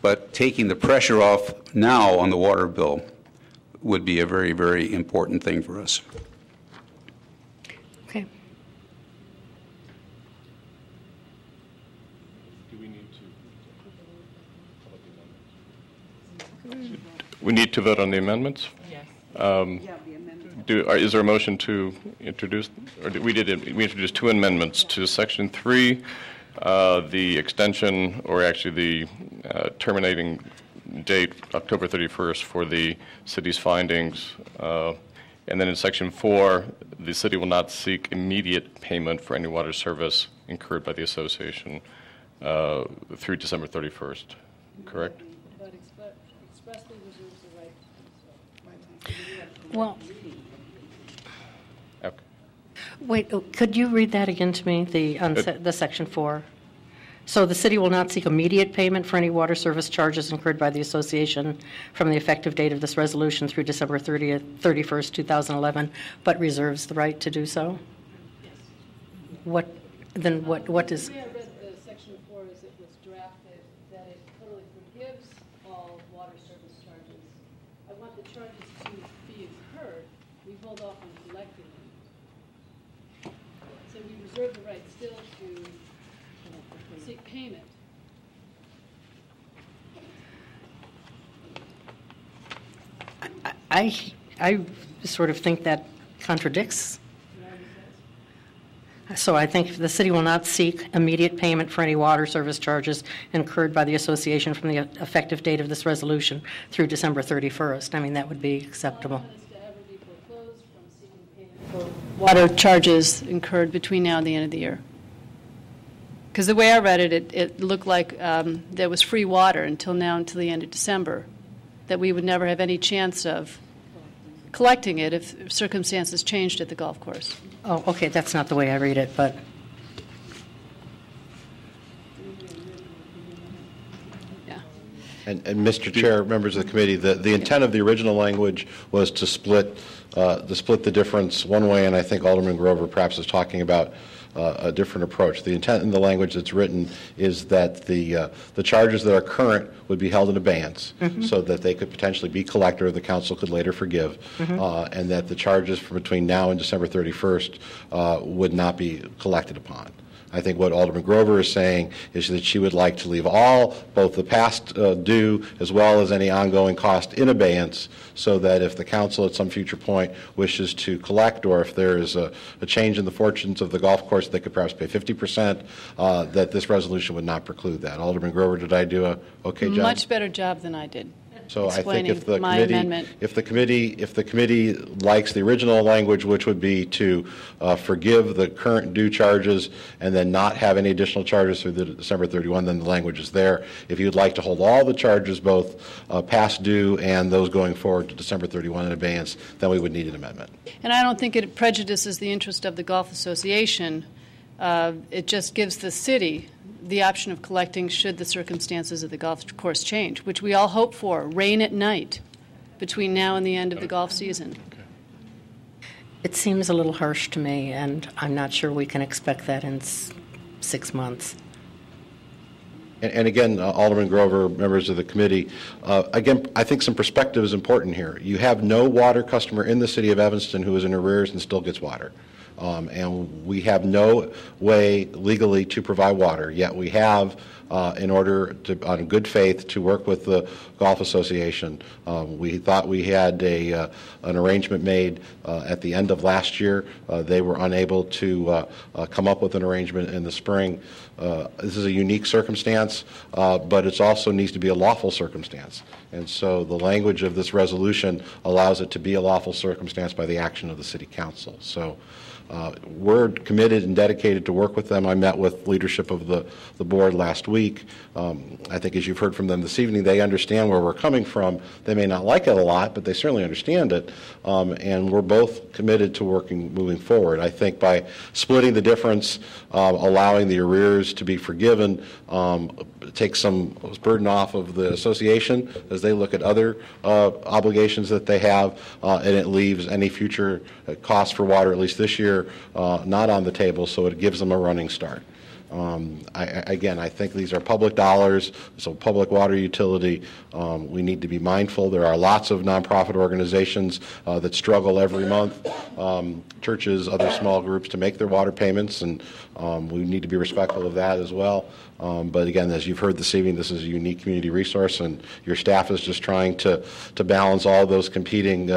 But taking the pressure off now on the water bill would be a very, very important thing for us. Okay. Do we need to? We need to vote on the amendments? Yes. Is there a motion to introduce, or we introduced two amendments to Section 3, the extension, or actually the terminating date, October 31st, for the city's findings. And then in Section 4, the city will not seek immediate payment for any water service incurred by the association through December 31st. Correct? But expressly reserves the right. Well, wait, could you read that again to me, the Section 4? So the city will not seek immediate payment for any water service charges incurred by the association from the effective date of this resolution through December 31st, 2011, but reserves the right to do so? Yes. What is... The way I read the Section 4 as it was drafted, that it totally forgives all water service charges. I want the charges to be incurred. We hold off on collecting them. So we reserve the right still to seek payment. I sort of think that contradicts. So I think the city will not seek immediate payment for any water service charges incurred by the association from the effective date of this resolution through December 31st. I mean, that would be acceptable. Water charges incurred between now and the end of the year. Because the way I read it, it looked like there was free water until the end of December, that we would never have any chance of collecting it if circumstances changed at the golf course. Oh, okay, that's not the way I read it, but... And Mr. Chair, members of the committee, the intent of the original language was to split the difference one way, and I think Alderman Grover perhaps is talking about a different approach. The intent in the language that's written is that the charges that are current would be held in abeyance, so that they could potentially be collected or the council could later forgive, and that the charges from between now and December 31st would not be collected upon. I think what Alderman Grover is saying is that she would like to leave both the past due as well as any ongoing cost in abeyance, so that if the council at some future point wishes to collect, or if there is a change in the fortunes of the golf course, they could perhaps pay 50%, that this resolution would not preclude that. Alderman Grover, did I do a okay job? Much better job than I did. So I think if the committee likes the original language, which would be to forgive the current due charges and then not have any additional charges through the December 31, then the language is there. If you'd like to hold all the charges, both past due and those going forward to December 31 in abeyance, then we would need an amendment. And I don't think it prejudices the interest of the Golf Association. It just gives the city the option of collecting should the circumstances of the golf course change, which we all hope for, rain at night between now and the end of the golf season. It seems a little harsh to me, and I'm not sure we can expect that in 6 months. And again, Alderman Grover, members of the committee, again, I think some perspective is important here. You have no water customer in the city of Evanston who is in arrears and still gets water. And we have no way legally to provide water, yet we have, in order to, on good faith, to work with the Golf Association. We thought we had an arrangement made at the end of last year. They were unable to come up with an arrangement in the spring. This is a unique circumstance, but it also needs to be a lawful circumstance. And so the language of this resolution allows it to be a lawful circumstance by the action of the City Council. So we're committed and dedicated to work with them. I met with leadership of the board last week. I think as you've heard from them this evening, they understand where we're coming from. They may not like it a lot, but they certainly understand it. And we're both committed to moving forward. I think by splitting the difference, allowing the arrears to be forgiven, take some burden off of the association as they look at other obligations that they have, and it leaves any future costs for water, at least this year, not on the table, so it gives them a running start. Again, I think these are public dollars, so public water utility. We need to be mindful. There are lots of nonprofit organizations that struggle every month, churches, other small groups, to make their water payments, and we need to be respectful of that as well. But again, as you've heard this evening, this is a unique community resource, and your staff is just trying to balance all those competing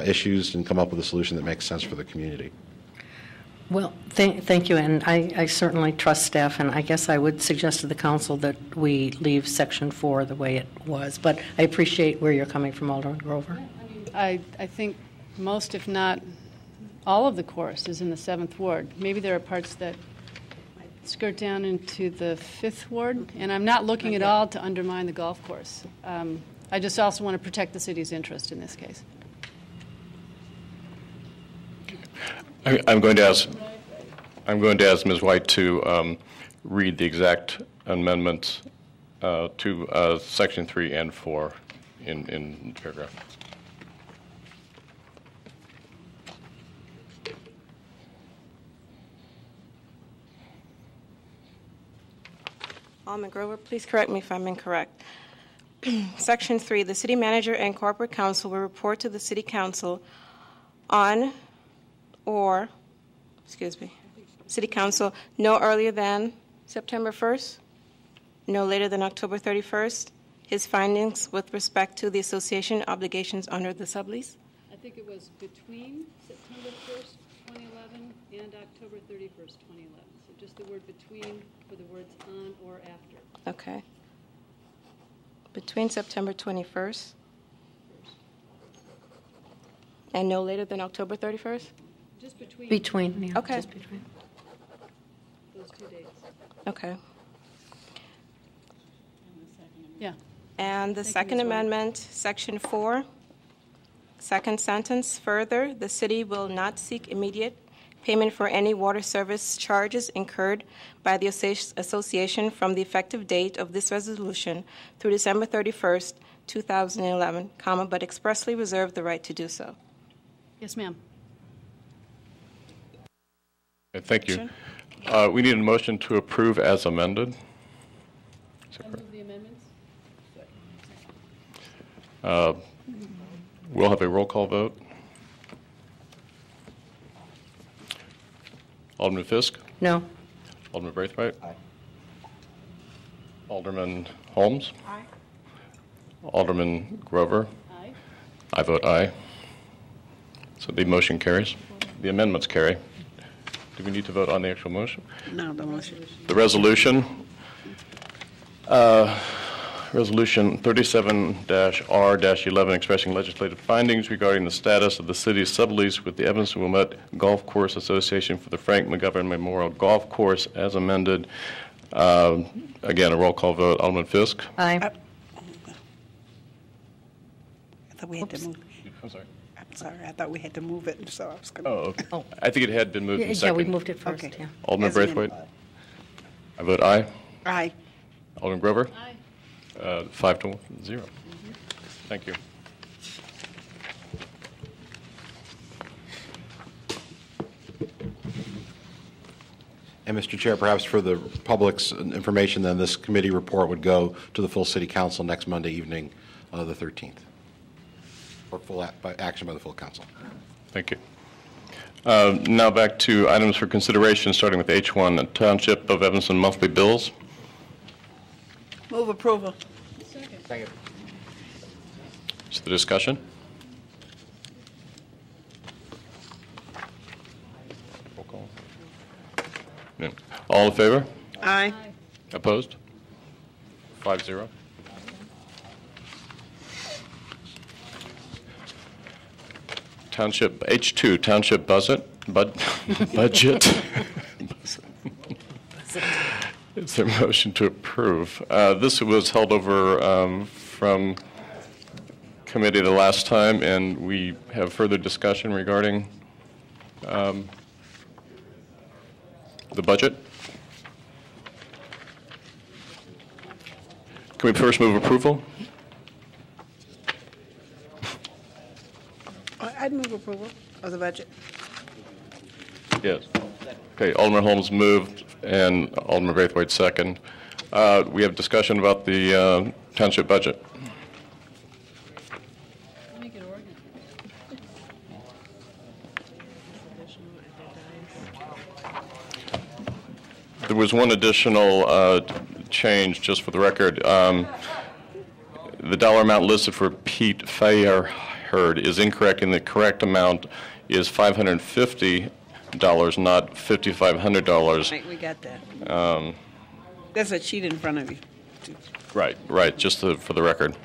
issues and come up with a solution that makes sense for the community. Well, thank you, and I certainly trust staff, and I guess I would suggest to the council that we leave Section 4 the way it was, but I appreciate where you're coming from, Alderman Grover. I think most, if not all of the course is in the 7th Ward. Maybe there are parts that skirt down into the 5th Ward, and I'm not looking at all to undermine the golf course. I just also want to protect the city's interest in this case. I'm going to ask Ms. White to read the exact amendments to Section 3 and 4 in the paragraph. Alderman Grover, please correct me if I'm incorrect. Section 3, the city manager and corporate counsel will report to the city council on city council no earlier than September 1st, no later than October 31st, his findings with respect to the association obligations under the sublease? I think it was between September 1st, 2011 and October 31st, 2011. So just the word between for the words on or after. Okay. Between September 21st and no later than October 31st? Just between. Between, yeah. Okay. Just between. Those 2 dates. Okay. Yeah. And the second amendment, Section 4, second sentence, further, the city will not seek immediate payment for any water service charges incurred by the association from the effective date of this resolution through December 31st, 2011, but expressly reserve the right to do so. Yes, ma'am. Okay, thank you. We need a motion to approve as amended. I move the amendments. We'll have a roll call vote. Alderman Fisk? No. Alderman Braithwaite? Aye. Alderman Holmes? Aye. Alderman Grover? Aye. I vote aye. So the motion carries. The amendments carry. Do we need to vote on the actual motion? No, the motion. The resolution. Resolution 37-R-11 expressing legislative findings regarding the status of the city's sublease with the Evanston Wilmette Golf Course Association for the Frank McGovern Memorial Golf Course as amended. Again, a roll call vote. Alderman Fisk? Aye. I thought we had to move. I'm sorry. I'm sorry. I thought we had to move it, so I was going to. Oh, okay. I think it had been moved in Yeah, second. we moved it first. Okay. Yeah. Alderman As amended. Braithwaite? I vote aye. Aye. Alderman Grover? Aye. 5-0. Thank you. And Mr. Chair, perhaps for the public's information, then this committee report would go to the full City Council next Monday evening, the 13th, for full action by the full Council. Thank you. Now back to items for consideration, starting with H1, Township of Evanston monthly bills. Move approval. Second. Is the discussion? Roll call. Yeah. All in favor? Aye. Opposed? 5-0. Township H2, Township budget. Is there a motion to approve? This was held over from committee the last time, and we have further discussion regarding the budget. Can we first move approval? I'd move approval of the budget. Yes. Okay, Alderman Holmes moved, and Alderman Braithwaite second. We have discussion about the township budget. Make it Oregon. There was one additional change, just for the record. The dollar amount listed for Pete Fairherd is incorrect, and the correct amount is $550, not $5,500. Right, we got that. There's a sheet in front of you. Right, just for the record.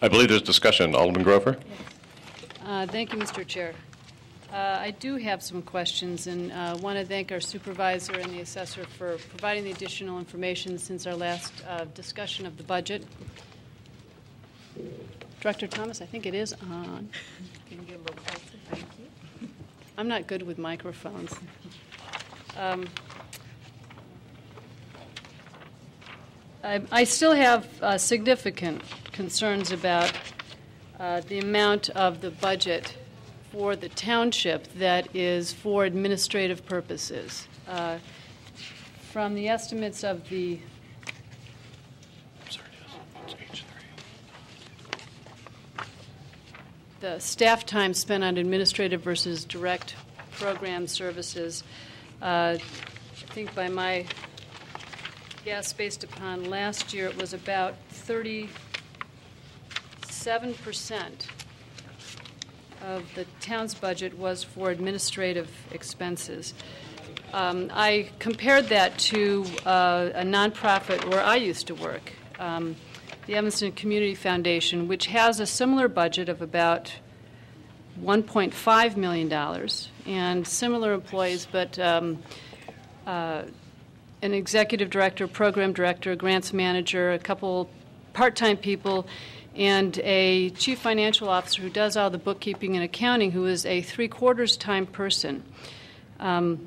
I believe there's discussion. Alderman Grover? Thank you, Mr. Chair. I do have some questions, and want to thank our supervisor and the assessor for providing the additional information since our last discussion of the budget. Director Thomas, I think it is on. Can you get a little closer? Thank you. I'm not good with microphones. I still have significant concerns about the amount of the budget for the township that is for administrative purposes. From the estimates of the staff time spent on administrative versus direct program services, I think by my guess, based upon last year, it was about 37% of the town's budget was for administrative expenses. I compared that to a nonprofit where I used to work, the Evanston Community Foundation, which has a similar budget of about $1.5 million and similar employees, but an executive director, program director, grants manager, a couple part-time people, and a chief financial officer who does all the bookkeeping and accounting, who is a three-quarters-time person. And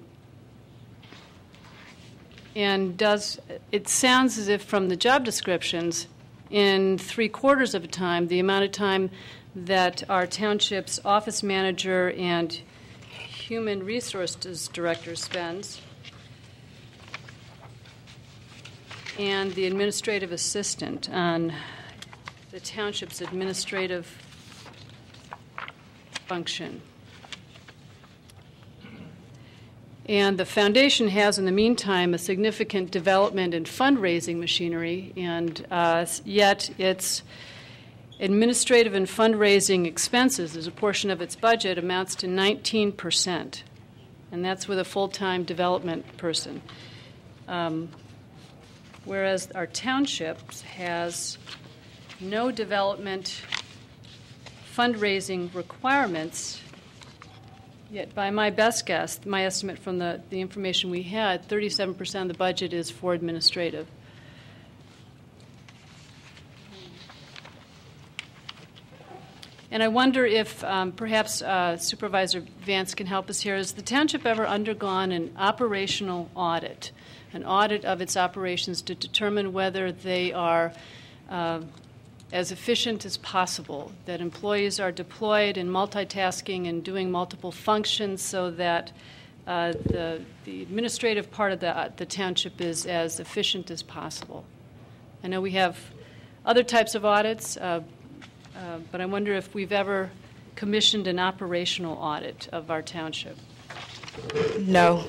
it sounds as if from the job descriptions, in three-quarters of a time, the amount of time that our township's office manager and human resources director spends, and the administrative assistant on the township's administrative function. And the foundation has, in the meantime, a significant development in fundraising machinery, and yet its administrative and fundraising expenses as a portion of its budget amounts to 19%, and that's with a full-time development person. Whereas our township has no development fundraising requirements, yet by my best guess, my estimate from the information we had, 37% of the budget is for administrative. And I wonder if perhaps Supervisor Vance can help us here. Has the township ever undergone an operational audit, an audit of its operations to determine whether they are as efficient as possible, that employees are deployed and multitasking and doing multiple functions so that the administrative part of the township is as efficient as possible? I know we have other types of audits, but I wonder if we've ever commissioned an operational audit of our township. No.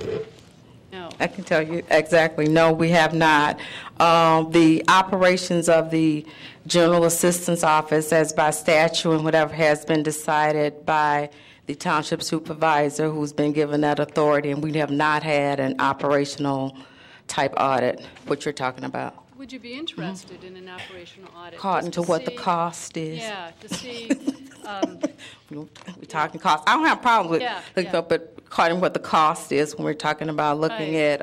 No. I can tell you exactly. No, we have not. The operations of the General Assistance Office, as by statute and whatever, has been decided by the township supervisor, who's been given that authority, and we have not had an operational type audit, what you're talking about. Would you be interested in an operational audit? According to what the cost is. Yeah, to see. We're talking cost. I don't have a problem with looking up, but according to what the cost is when we're talking about looking at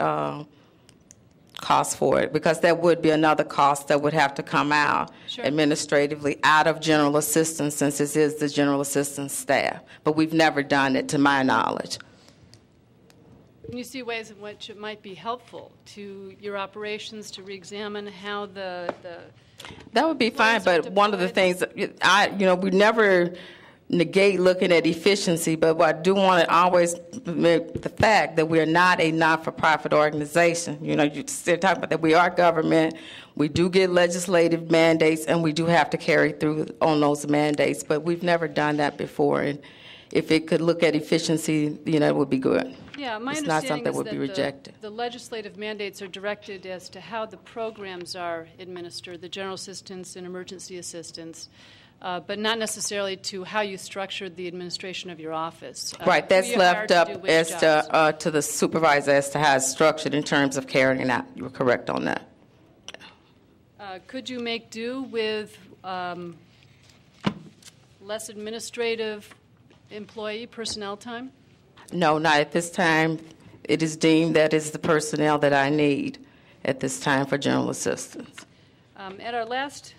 cost for it, because there would be another cost that would have to come out administratively out of general assistance, since this is the general assistance staff. But we've never done it, to my knowledge. Can you see ways in which it might be helpful to your operations to re-examine how the that would be fine, but one of the things we never negate looking at efficiency, but what I do want to always make the fact that we're not a not-for-profit organization. You still talk about that we are government. We do get legislative mandates, and we do have to carry through on those mandates, but we've never done that before. And if it could look at efficiency, it would be good. Yeah, my it's not something understanding that would is be rejected. The legislative mandates are directed as to how the programs are administered, the general assistance and emergency assistance, but not necessarily to how you structured the administration of your office. Right, that's left up as to the supervisor as to how it's structured in terms of carrying it out. You were correct on that. Could you make do with less administrative employee personnel time? No, not at this time. It is deemed that is the personnel that I need at this time for general assistance. At our last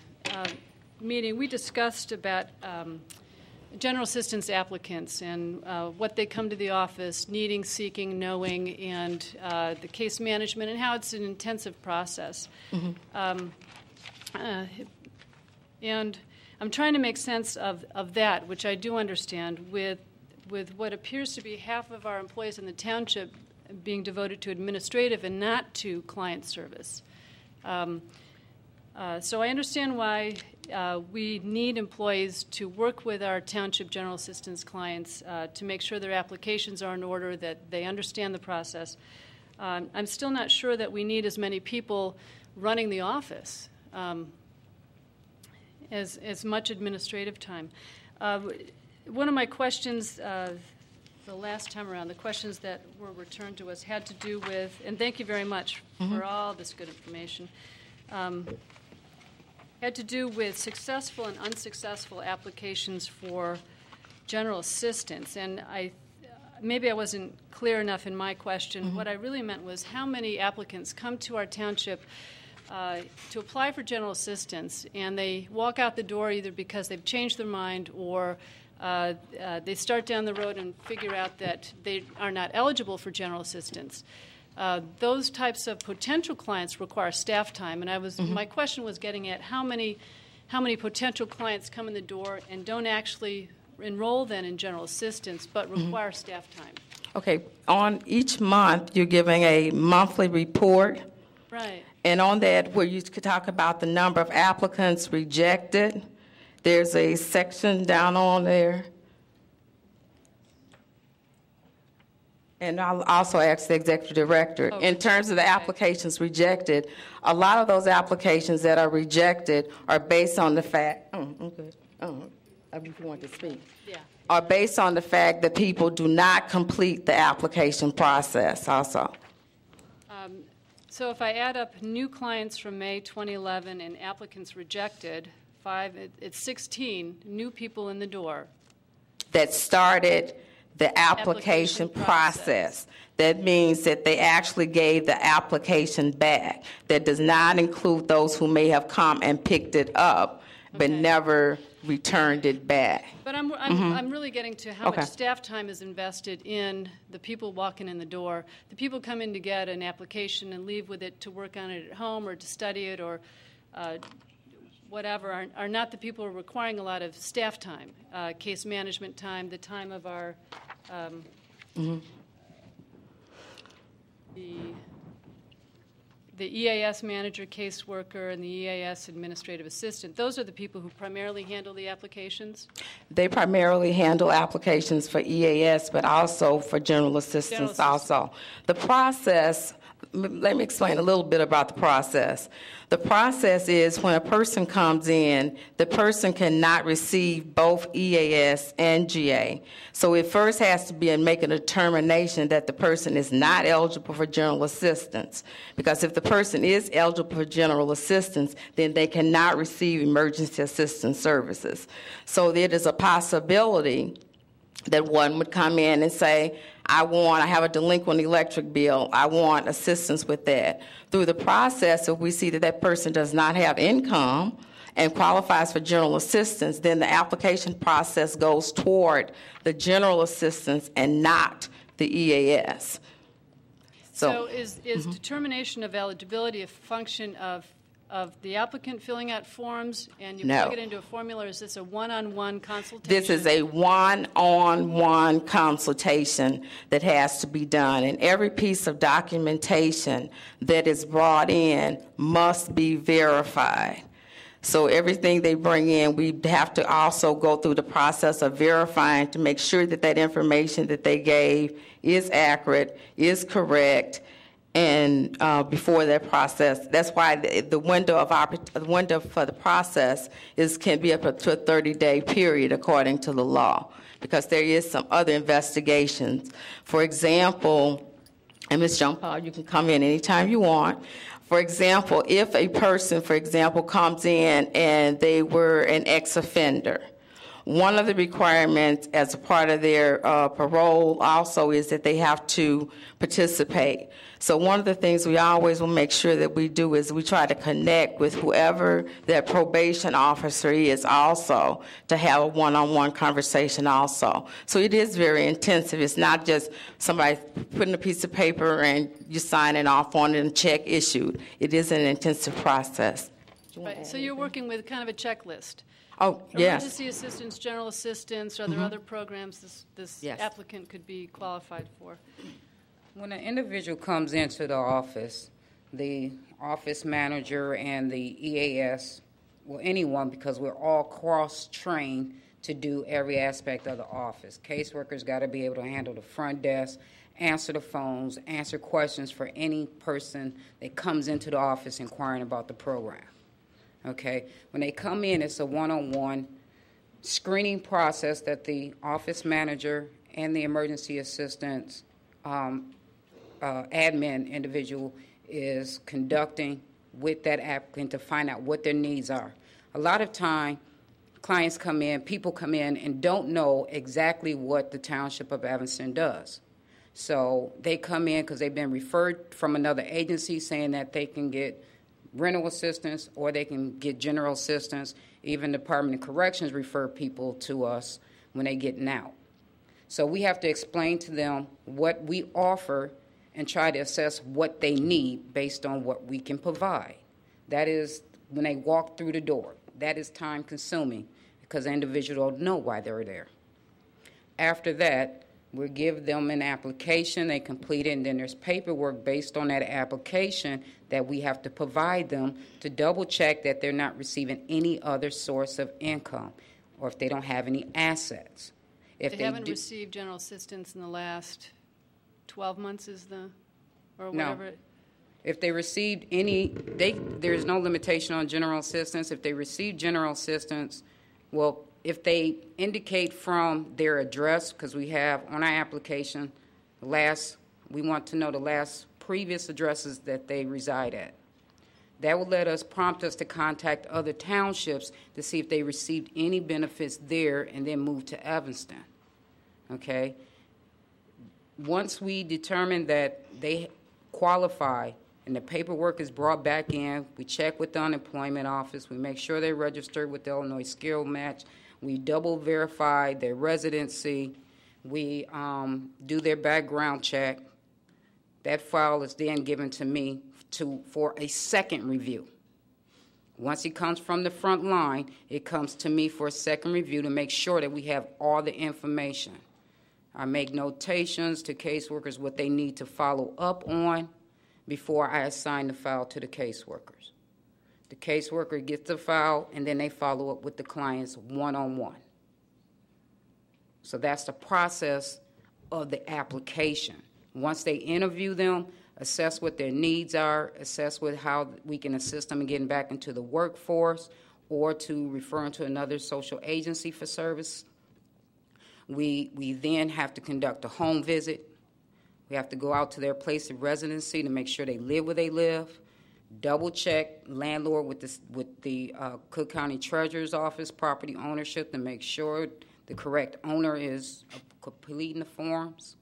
meeting, we discussed about general assistance applicants and what they come to the office needing, seeking, knowing, and the case management and how it's an intensive process. Mm-hmm. And I'm trying to make sense of that, which I do understand, with what appears to be half of our employees in the township being devoted to administrative and not to client service. So I understand why we need employees to work with our township general assistance clients to make sure their applications are in order, that they understand the process. I'm still not sure that we need as many people running the office as much administrative time. One of my questions the last time around, the questions that were returned to us had to do with, and thank you very much for all this good information, had to do with successful and unsuccessful applications for general assistance. And maybe I wasn't clear enough in my question. What I really meant was how many applicants come to our township to apply for general assistance, and they walk out the door either because they've changed their mind or they start down the road and figure out that they are not eligible for general assistance. Those types of potential clients require staff time, and my question was getting at how many potential clients come in the door and don't actually enroll then in general assistance but require staff time. Okay, on each month you're giving a monthly report. Right. And on that, where you could talk about the number of applicants rejected, there's a section down on there. And I'll also ask the executive director, in terms of the applications rejected, a lot of those applications that are rejected are based on the fact, if you want to speak, are based on the fact that people do not complete the application process also. So if I add up new clients from May 2011 and applicants rejected, it's 16 new people in the door. That started the application process. That means that they actually gave the application back. That does not include those who may have come and picked it up, but never returned it back. But I'm really getting to how much staff time is invested in the people walking in the door. The people come in to get an application and leave with it to work on it at home or to study it or whatever are not the people who are requiring a lot of staff time, case management time, the time of our the EAS manager, caseworker, and the EAS administrative assistant. Those are the people who primarily handle the applications? They primarily handle applications for EAS, but also for general assistance also. The process, let me explain a little bit about the process. The process is when a person comes in, the person cannot receive both EAS and GA. So it first has to be and make a determination that the person is not eligible for general assistance. Because if the person is eligible for general assistance, then they cannot receive emergency assistance services. So there is a possibility that one would come in and say, I have a delinquent electric bill, I want assistance with that. Through the process, if we see that that person does not have income and qualifies for general assistance, then the application process goes toward the general assistance and not the EAS. So is determination of eligibility a function of the applicant filling out forms and you plug it into a formula, or is this a one-on-one consultation? This is a one-on-one consultation that has to be done, and every piece of documentation that is brought in must be verified. So everything they bring in, we have to also go through the process of verifying to make sure that that information that they gave is accurate, is correct, and before that process. That's why the window for the process can be up to a 30-day period according to the law, because there is some other investigations. For example, and Ms. Jean Paul, you can come in anytime you want. For example, if a person, comes in and they were an ex-offender, one of the requirements as a part of their parole also is that they have to participate. So one of the things we always will make sure that we do is we try to connect with whoever that probation officer is also to have a one-on-one conversation also. So it is very intensive. It's not just somebody putting a piece of paper and you signing off on it and check issued. It is an intensive process. Right. So you're working with kind of a checklist. Oh, yes. Emergency assistance, general assistance, are there other programs this applicant could be qualified for? When an individual comes into the office manager and the EAS, well, anyone, because we're all cross-trained to do every aspect of the office. Caseworkers got to be able to handle the front desk, answer the phones, answer questions for any person that comes into the office inquiring about the program. Okay, when they come in, it's a one-on-one screening process that the office manager and the emergency assistance admin individual is conducting with that applicant to find out what their needs are. A lot of time, people come in and don't know exactly what the Township of Evanston does. So they come in because they've been referred from another agency saying that they can get rental assistance, or they can get general assistance. Even Department of Corrections refer people to us when they getting out. So we have to explain to them what we offer and try to assess what they need based on what we can provide. That is when they walk through the door. That is time consuming because the individual don't know why they're there. After that, we give them an application, they complete it, and then there's paperwork based on that application that we have to provide them to double check that they're not receiving any other source of income or if they don't have any assets. If they haven't received general assistance in the last 12 months or whatever? No. If they received any, there's no limitation on general assistance. If they receive general assistance, well, if they indicate from their address, because we have on our application, we want to know the last previous addresses that they reside at. That will prompt us to contact other townships to see if they received any benefits there and then move to Evanston. Okay? Once we determine that they qualify and the paperwork is brought back in, we check with the unemployment office, we make sure they're registered with the Illinois Skill Match, we double verify their residency, we do their background check. That file is then given to me for a second review. Once it comes from the front line, it comes to me for a second review to make sure that we have all the information. I make notations to caseworkers what they need to follow up on before I assign the file to the caseworkers. The caseworker gets the file, and then they follow up with the clients one-on-one. So that's the process of the application. Once they interview them, assess what their needs are, assess how we can assist them in getting back into the workforce or to refer them to another social agency for service. We then have to conduct a home visit. We have to go out to their place of residency to make sure they live where they live. Double check landlord with the Cook County Treasurer's Office property ownership to make sure the correct owner is completing the forms.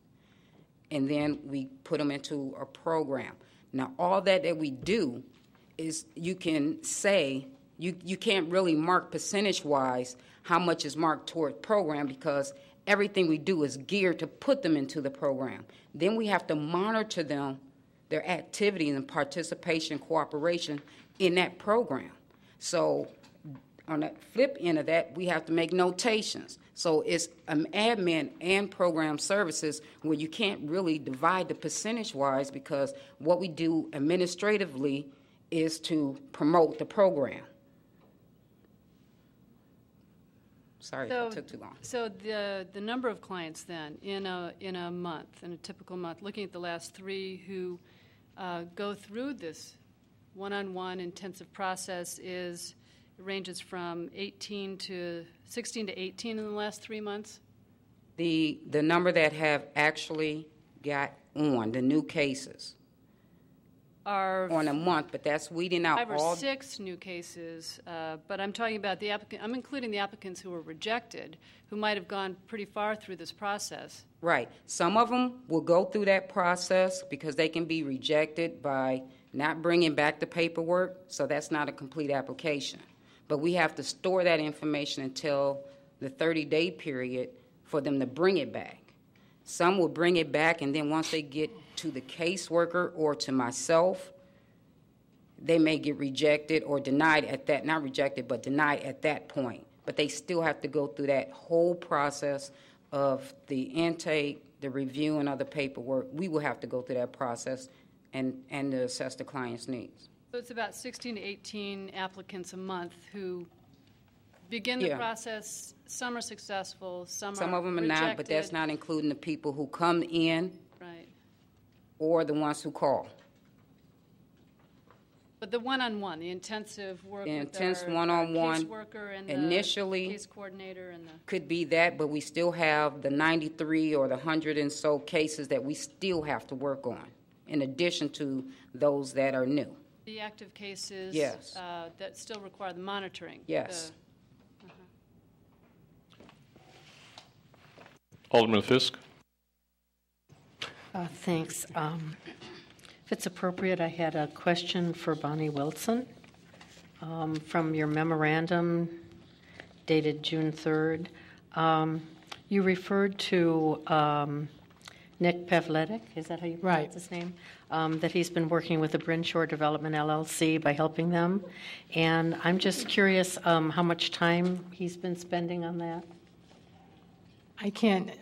And then we put them into a program. Now, all that we do is you can say, you can't really mark percentage-wise how much is marked toward program because everything we do is geared to put them into the program. Then we have to monitor them, their activity and participation, cooperation in that program. So on the flip end of that, we have to make notations. So it's admin and program services where you can't really divide the percentage-wise because what we do administratively is to promote the program. Sorry if it took too long. So the number of clients then in a month, in a typical month, looking at the last 3 who go through this one-on-one intensive process ranges from 16 to 18 in the last 3 months? The number that have actually got on, the new cases, are on a month, but that's weeding out 5 or all 6 new cases. But I'm talking about the applicant. I'm including the applicants who were rejected, who might have gone pretty far through this process. Right. Some of them will go through that process because they can be rejected by not bringing back the paperwork, so that's not a complete application. But we have to store that information until the 30-day period for them to bring it back. Some will bring it back, and then once they get to the caseworker or to myself, they may get rejected or denied at that, not rejected, but denied at that point. But they still have to go through that whole process of the intake, the review, and other paperwork. We will have to go through that process and to assess the client's needs. So it's about 16 to 18 applicants a month who begin the process. Some are successful, some of them are rejected. not, but that's not including the people who come in or the ones who call. But the one-on-one, the intensive work with our caseworker and initially, the case coordinator and the... Could be that, but we still have the 93 or the 100 and so cases that we still have to work on, in addition to those that are new. The active cases that still require the monitoring. Yes. Alderman Fisk. Thanks. If it's appropriate, I had a question for Bonnie Wilson from your memorandum dated June 3rd. You referred to Nick Pavletic, is that how you pronounce his name? That he's been working with the Brinshore Development LLC by helping them. And I'm just curious how much time he's been spending on that.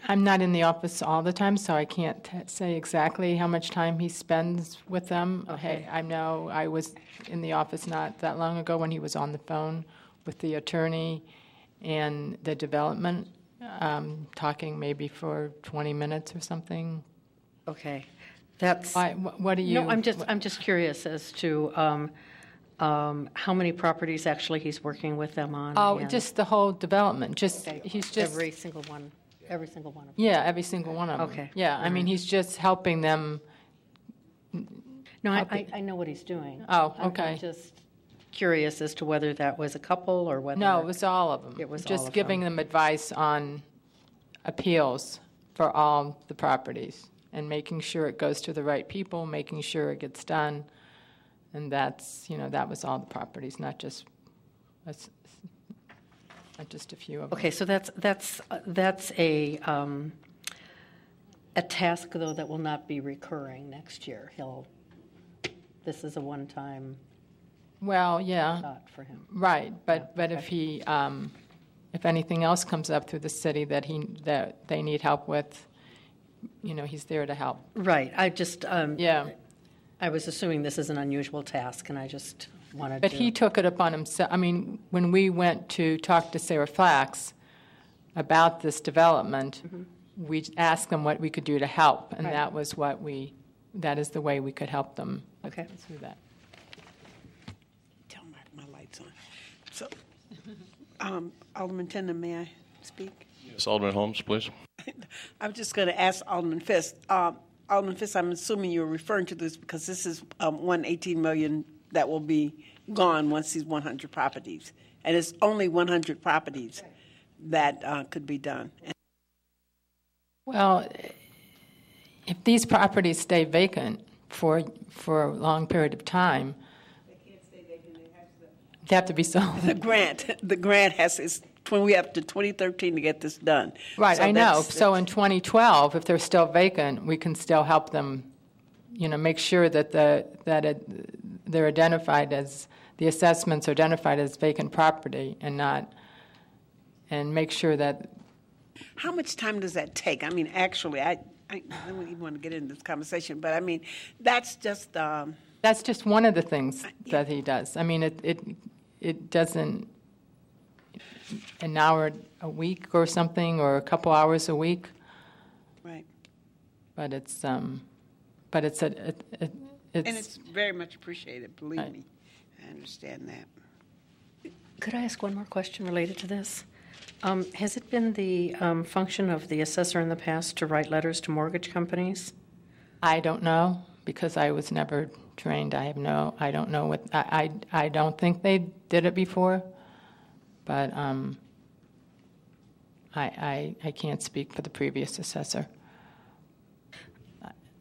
I'm not in the office all the time, so I can't say exactly how much time he spends with them. Okay. I know I was in the office not that long ago when he was on the phone with the attorney and the development, talking maybe for 20 minutes or something. Okay. That's. What do you? No, I'm just curious as to how many properties actually he's working with them on. Oh, and just the whole development. Okay. He's just every single one. Every single one of them. Yeah, every single one of them. Okay. Yeah, I mean, he's just helping them. No, I know what he's doing. Oh, okay. I'm just curious as to whether that was a couple or whether. No, it was all of them. It was just all of giving them advice on appeals for all the properties and making sure it goes to the right people, making sure it gets done, and that's that was all the properties, not just a few of them. Okay, so that's a task though that will not be recurring next year. This is a one-time. Well, yeah. Shot for him. Right, but if he if anything else comes up through the city that they need help with, he's there to help. Right. I just I was assuming this is an unusual task, and I just wanted But to. he took it upon himself. I mean, when we went to talk to Sarah Flax about this development, we asked them what we could do to help, and that was that is the way we could help them through that. Tell them my light's on. So, Alderman Tindem, may I speak? Yes, Alderman Holmes, please. I'm just going to ask Alderman Fisk. Alderman Fisk, I'm assuming you're referring to this because this is $118 million that will be gone once these 100 properties. And it's only 100 properties that could be done. Well, if these properties stay vacant for a long period of time, they have to be sold. The grant has when we have to 2013 to get this done. Right, so I know. So in 2012, if they're still vacant, we can still help them, make sure that they're identified as, the assessments are identified as vacant property and make sure that. How much time does that take? I mean, actually, I don't even want to get into this conversation, but I mean, that's just. That's just one of the things that he does. I mean, it doesn't. An hour a week or something, or a couple hours a week. Right. But it's and it's very much appreciated. Believe me, I understand that. Could I ask one more question related to this? Has it been the function of the assessor in the past to write letters to mortgage companies? I don't know because I was never trained. I don't know what. I don't think they did it before. But I can't speak for the previous assessor.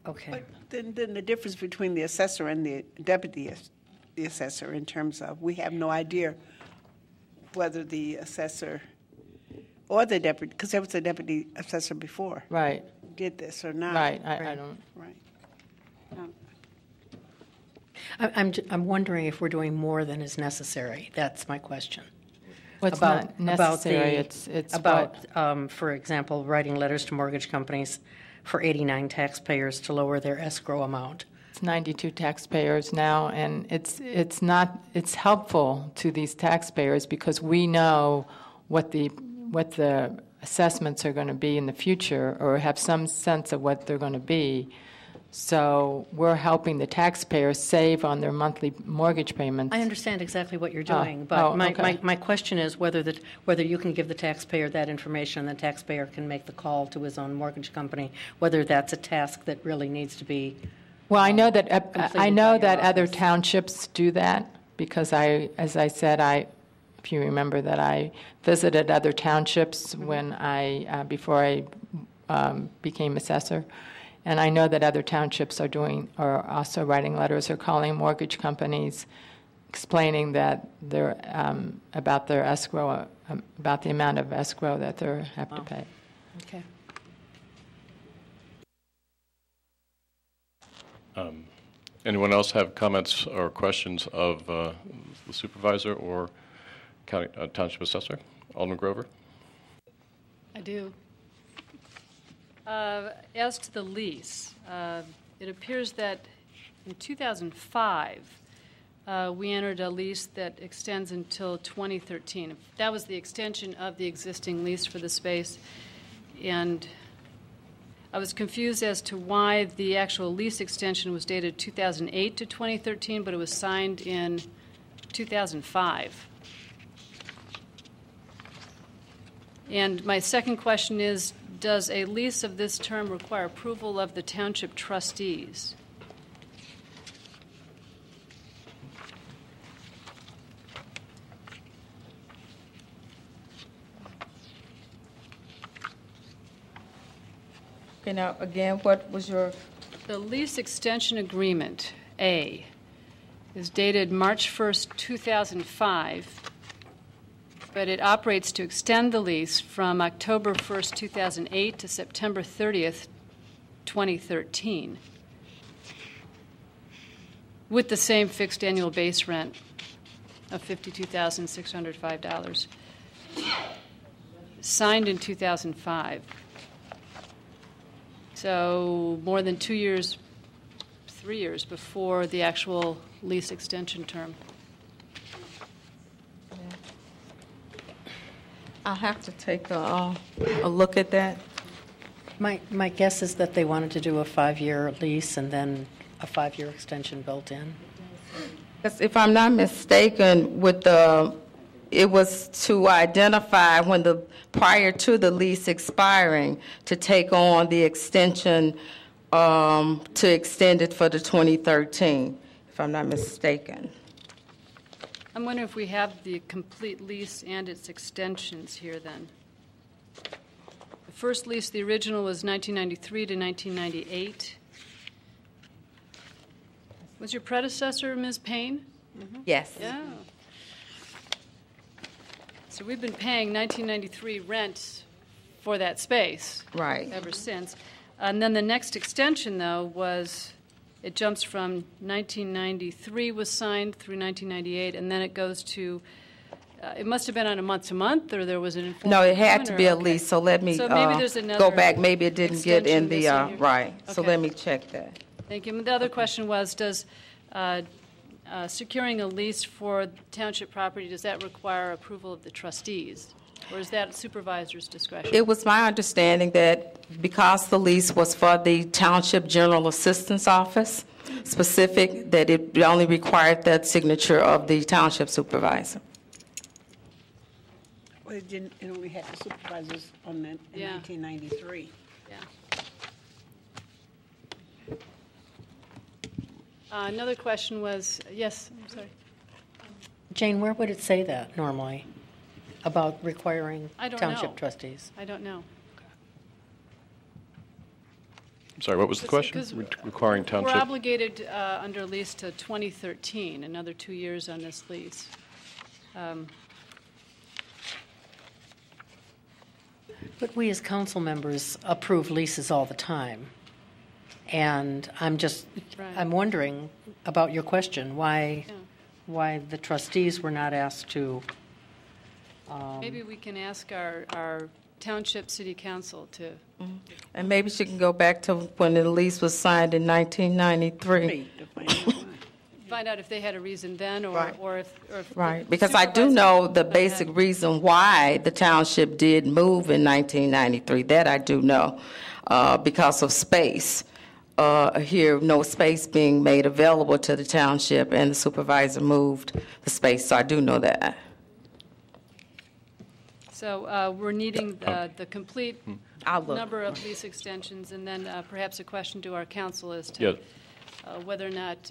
Okay. But then the difference between the assessor and the deputy assessor in terms of we have no idea whether the assessor or the deputy, because there was a deputy assessor before, right, did this or not. Right. I don't. Right. I'm wondering if we're doing more than is necessary. That's my question. What's not necessary? It's about, for example, writing letters to mortgage companies for 89 taxpayers to lower their escrow amount. It's 92 taxpayers now, and it's helpful to these taxpayers because we know what the assessments are going to be in the future, or have some sense of what they're going to be. So we're helping the taxpayers save on their monthly mortgage payments. I understand exactly what you're doing, but my question is whether you can give the taxpayer that information and the taxpayer can make the call to his own mortgage company, whether that's a task that really needs to be. Well, I know that other townships do that because as I said, if you remember that I visited other townships when before I became assessor. And I know that other townships are also writing letters or calling mortgage companies, explaining that they're about their escrow, about the amount of escrow that they have to pay. Okay. Anyone else have comments or questions of the supervisor or county township assessor? Alderman Grover? I do. As to the lease, it appears that in 2005, we entered a lease that extends until 2013. That was the extension of the existing lease for the space. And I was confused as to why the actual lease extension was dated 2008 to 2013, but it was signed in 2005. And my second question is, does a lease of this term require approval of the township trustees? Okay, now, again, what was your... The lease extension agreement, A, is dated March 1st, 2005, but it operates to extend the lease from October 1st, 2008 to September 30th, 2013, with the same fixed annual base rent of $52,605, signed in 2005. So more than 2 years, 3 years before the actual lease extension term. I'll have to take a look at that. My guess is that they wanted to do a 5-year lease and then a 5-year extension built in. If I'm not mistaken, it was to identify when prior to the lease expiring to take on the extension to extend it for the 2013, if I'm not mistaken. I'm wondering if we have the complete lease and its extensions here then. The first lease, the original, was 1993 to 1998. Was your predecessor Ms. Payne? Mm-hmm. Yes. Yeah. So we've been paying 1993 rent for that space. Right. Ever since. And then the next extension, though, it jumps from 1993 was signed through 1998, and then it goes to, it must have been on a month-to-month, or there was an informal No, it had to agreement, be a okay. lease, so let me So maybe there's another go back. Maybe it didn't get in the, extension missing here. right. So Okay. let me check that. Thank you. And the other question was, does securing a lease for township property, does that require approval of the trustees? Or is that supervisor's discretion? It was my understanding that because the lease was for the Township General Assistance Office, specific, that it only required that signature of the township supervisor. Well, it only had the supervisors on that in 1993. Yeah. Another question was, yes, I'm sorry. Jane, where would it say that normally about requiring I don't township know. trustees? I don't know. I'm sorry, what was the question? Requiring township? We're obligated under lease to 2013, another 2 years on this lease. But we as council members approve leases all the time. And I'm wondering about your question, why the trustees were not asked to. Maybe we can ask our township city council to. And maybe she can go back to when the lease was signed in 1993. Find out if they had a reason then, or if Right, because I do know the basic reason why the township did move in 1993. That I do know, because of space. Here, no space being made available to the township, and the supervisor moved the space, so I do know that. So we're needing the complete I'll look. number of lease extensions, and then perhaps a question to our council as to whether or not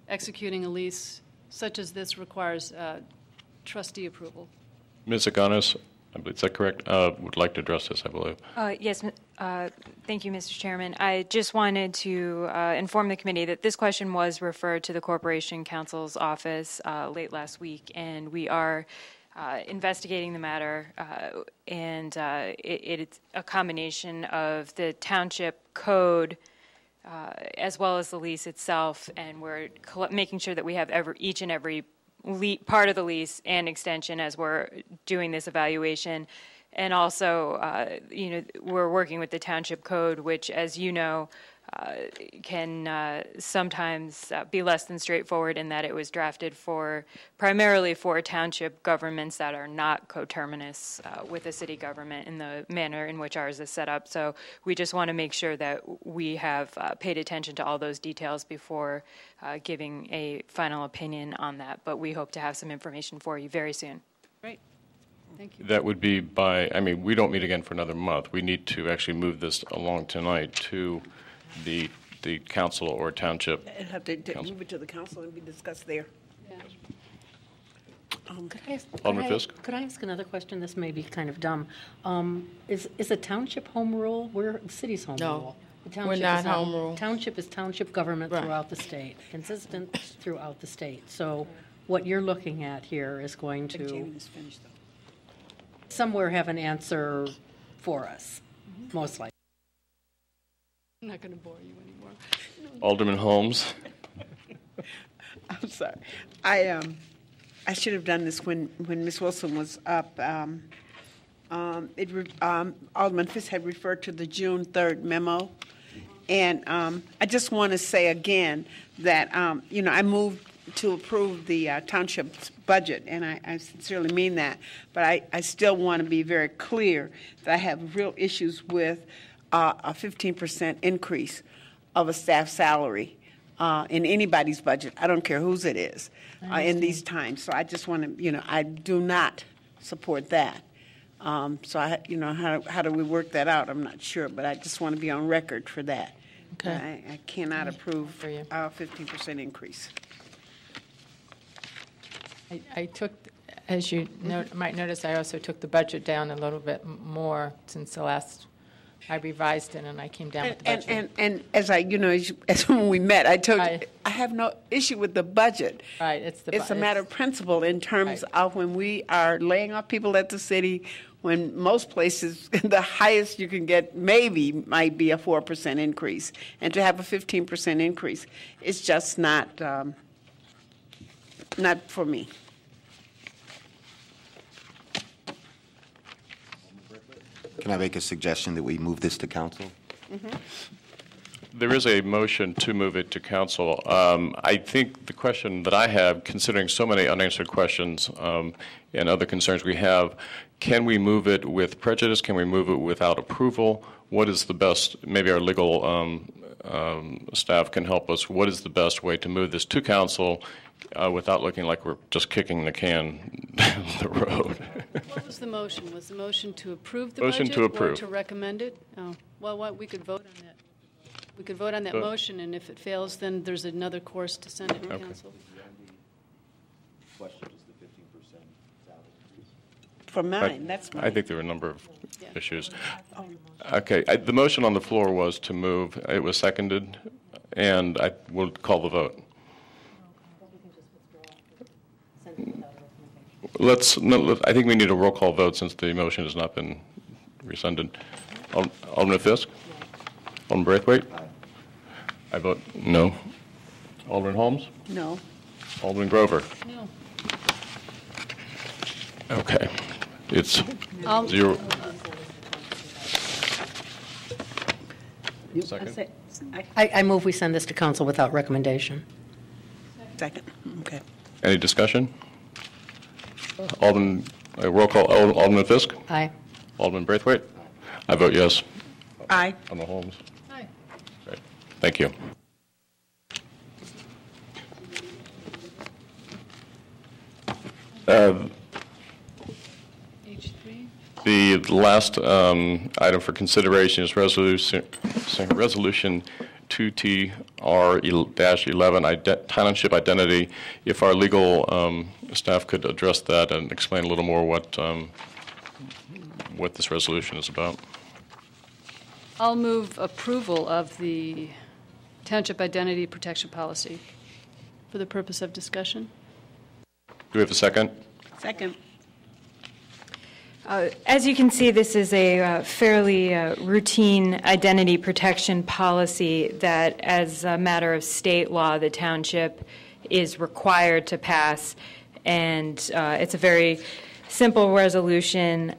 executing a lease such as this requires trustee approval. Ms. Aganis, I believe, is that correct? Would like to address this, I believe. Yes, thank you, Mr. Chairman. I just wanted to inform the committee that this question was referred to the Corporation Counsel's office late last week, and we are investigating the matter, and it's a combination of the township code as well as the lease itself, and we're making sure that we have each and every part of the lease and extension as we're doing this evaluation. And also, we're working with the township code, which, as you know, can sometimes be less than straightforward in that it was drafted primarily for township governments that are not coterminous with the city government in the manner in which ours is set up. So we just want to make sure that we have paid attention to all those details before giving a final opinion on that. But we hope to have some information for you very soon. Great. Thank you. That would be we don't meet again for another month. We need to actually move this along tonight to the council or township. And have to move it to the council and be discussed there. Yeah. Could I ask another question? This may be kind of dumb. Is a township home rule? We're the city's home rule. We're not home rule. Township is township government throughout the state, consistent throughout the state. So what you're looking at here is going to somewhere have an answer for us, most likely. I'm not going to bore you anymore. Alderman Holmes. I'm sorry. I should have done this when Ms. Wilson was up. Alderman Fisk had referred to the June 3rd memo. And I just want to say again that, I moved to approve the township's budget, and I sincerely mean that. But I still want to be very clear that I have real issues with a 15% increase of a staff salary in anybody's budget. I don't care whose it is in these times. So I just want to, I do not support that. So how do we work that out? I'm not sure, but I just want to be on record for that. Okay. I cannot approve a 15% increase. I took, as you might notice, I also took the budget down a little bit more since the last. I revised it and I came down with the budget. And as as when we met, I told you, I have no issue with the budget. Right, it's a matter of principle in terms of when we are laying off people at the city, when most places, the highest you can get might be a 4% increase. And to have a 15% increase, it's just not for me. Can I make a suggestion that we move this to council? Mm-hmm. There is a motion to move it to council. I think the question that I have, considering so many unanswered questions and other concerns we have, can we move it with prejudice? Can we move it without approval? What is the best, maybe our legal staff can help us, what is the best way to move this to council without looking like we're just kicking the can down the road? What was the motion? Was the motion to approve the motion budget to approve. Or to recommend it? Oh, well, we could vote on that. We could vote on that motion, and if it fails, then there's another course to send it to council. For mine, that's mine. I think there are a number of issues. Okay, the motion on the floor was to move. It was seconded, and I will call the vote. I think we need a roll call vote since the motion has not been rescinded. Alderman Fisk? Alderman Braithwaite? I vote no. Alderman Holmes? No. Alderman Grover? No. Okay. It's 0. Second? I move we send this to council without recommendation. Second. Okay. Any discussion? Roll call. Alderman Fisk? Aye. Alderman Braithwaite? I vote yes. Aye. Alderman Holmes? Aye. Great. Thank you. The last item for consideration is resolution 2TR-11, township identity. If our legal staff could address that and explain a little more what what this resolution is about. I'll move approval of the Township Identity Protection Policy for the purpose of discussion. Do we have a second? Second. As you can see, this is a fairly routine identity protection policy that, as a matter of state law, the township is required to pass. And it's a very simple resolution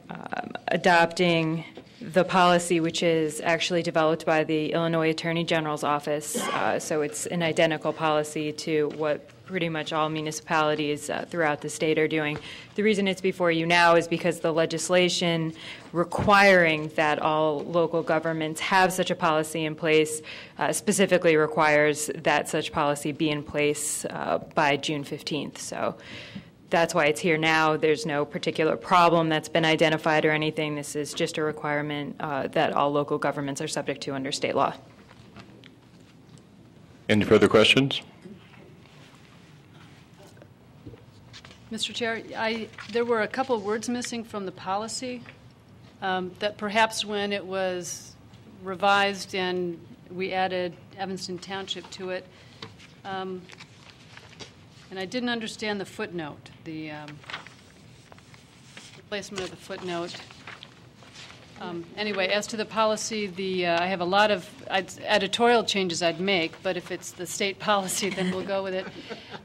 adopting the policy, which is actually developed by the Illinois Attorney General's office. So it's an identical policy to what pretty much all municipalities throughout the state are doing. The reason it's before you now is because the legislation requiring that all local governments have such a policy in place specifically requires that such policy be in place by June 15th. So that's why it's here now. There's no particular problem that's been identified or anything. This is just a requirement that all local governments are subject to under state law. Any further questions? Mr. Chair, there were a couple of words missing from the policy that perhaps when it was revised and we added Evanston Township to it, and I didn't understand the footnote, the placement of the footnote. Anyway, as to the policy, I have a lot of editorial changes I'd make, but if it's the state policy, then we'll go with it.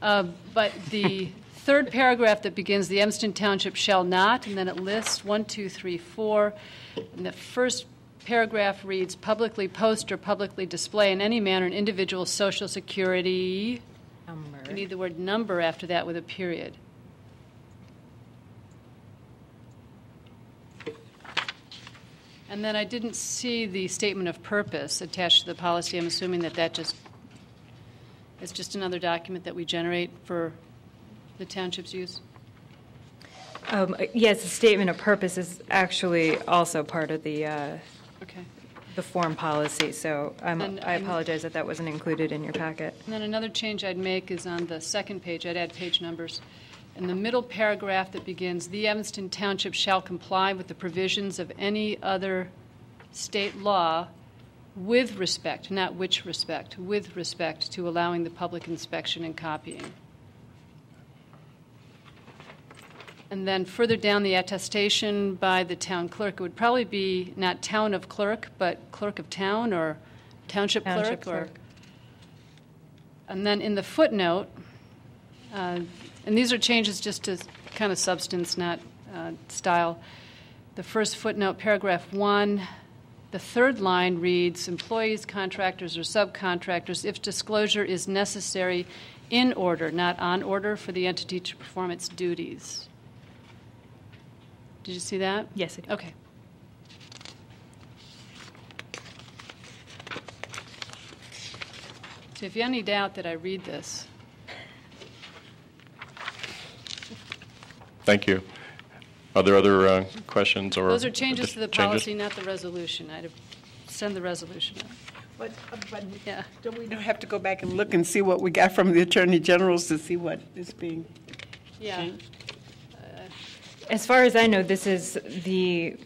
But the third paragraph that begins, the Evanston Township shall not, and then it lists 1, 2, 3, 4. And the first paragraph reads, publicly post or publicly display in any manner an individual's social security number. You need the word number after that with a period. And then I didn't see the statement of purpose attached to the policy. I'm assuming that is just another document that we generate for the township's use? Yes, the statement of purpose is actually also part of the the form policy. So I apologize that wasn't included in your packet. And then another change I'd make is on the second page. I'd add page numbers. In the middle paragraph that begins, the Evanston Township shall comply with the provisions of any other state law with respect, not which respect, with respect to allowing the public inspection and copying. And then further down, the attestation by the town clerk, it would probably be not town of clerk, but clerk of town or township clerk. And then in the footnote, and these are changes just to kind of substance, not style. The first footnote, paragraph 1, the third line reads, employees, contractors, or subcontractors, if disclosure is necessary in order, not on order, for the entity to perform its duties. Did you see that? Yes, I did. Okay. So if you have any doubt that I read this. Thank you. Are there other questions or Those are changes to the changes? policy, not the resolution. I'd send the resolution out. But yeah. Don't we have to go back and look and see what we got from the Attorney General's to see what is being changed? As far as I know, this is the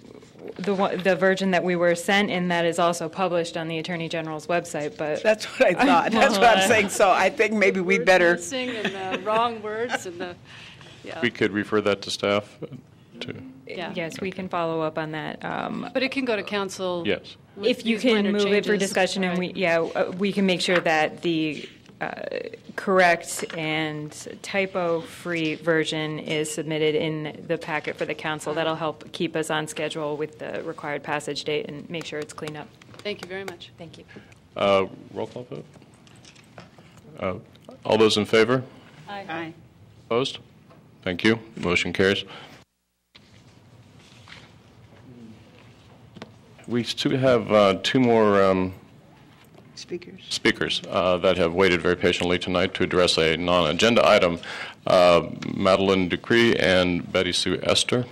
version that we were sent, and that is also published on the Attorney General's website. But that's what I thought. That's what I'm saying. So I think maybe we'd better. Missing and wrong words and the. Yeah. We could refer that to staff. Yes, we can follow up on that. But it can go to council. Yes. If you can move it for discussion, and we can make sure that the correct and typo-free version is submitted in the packet for the council. That'll help keep us on schedule with the required passage date and make sure it's cleaned up. Thank you very much. Thank you. Roll call vote. All those in favor? Aye. Aye. Opposed? Thank you. Motion carries. We still have two more speakers that have waited very patiently tonight to address a non-agenda item. Madeline Ducree and Betty Sue Esther.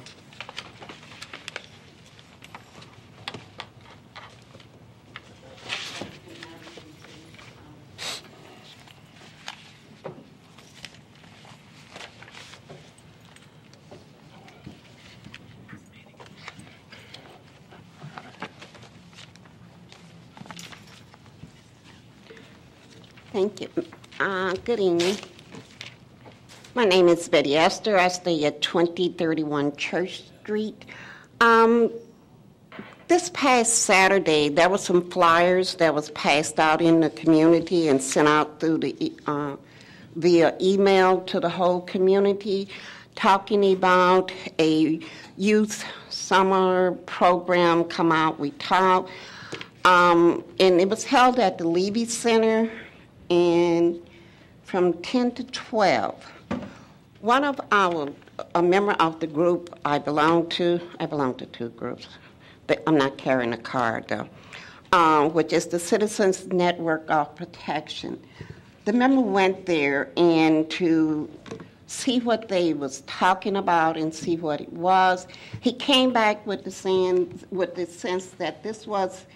Thank you. Good evening. My name is Betty Esther. I stay at 2031 Church Street. This past Saturday, there were some flyers that was passed out in the community and sent out through the via email to the whole community, talking about a youth summer program. Come out, we talk, and it was held at the Levy Center, and from 10 to 12. A member of the group I belong to two groups, but I'm not carrying a card though, which is the Citizens Network of Protection. The member went there and to see what they was talking about and see what it was. He came back with the sense that this was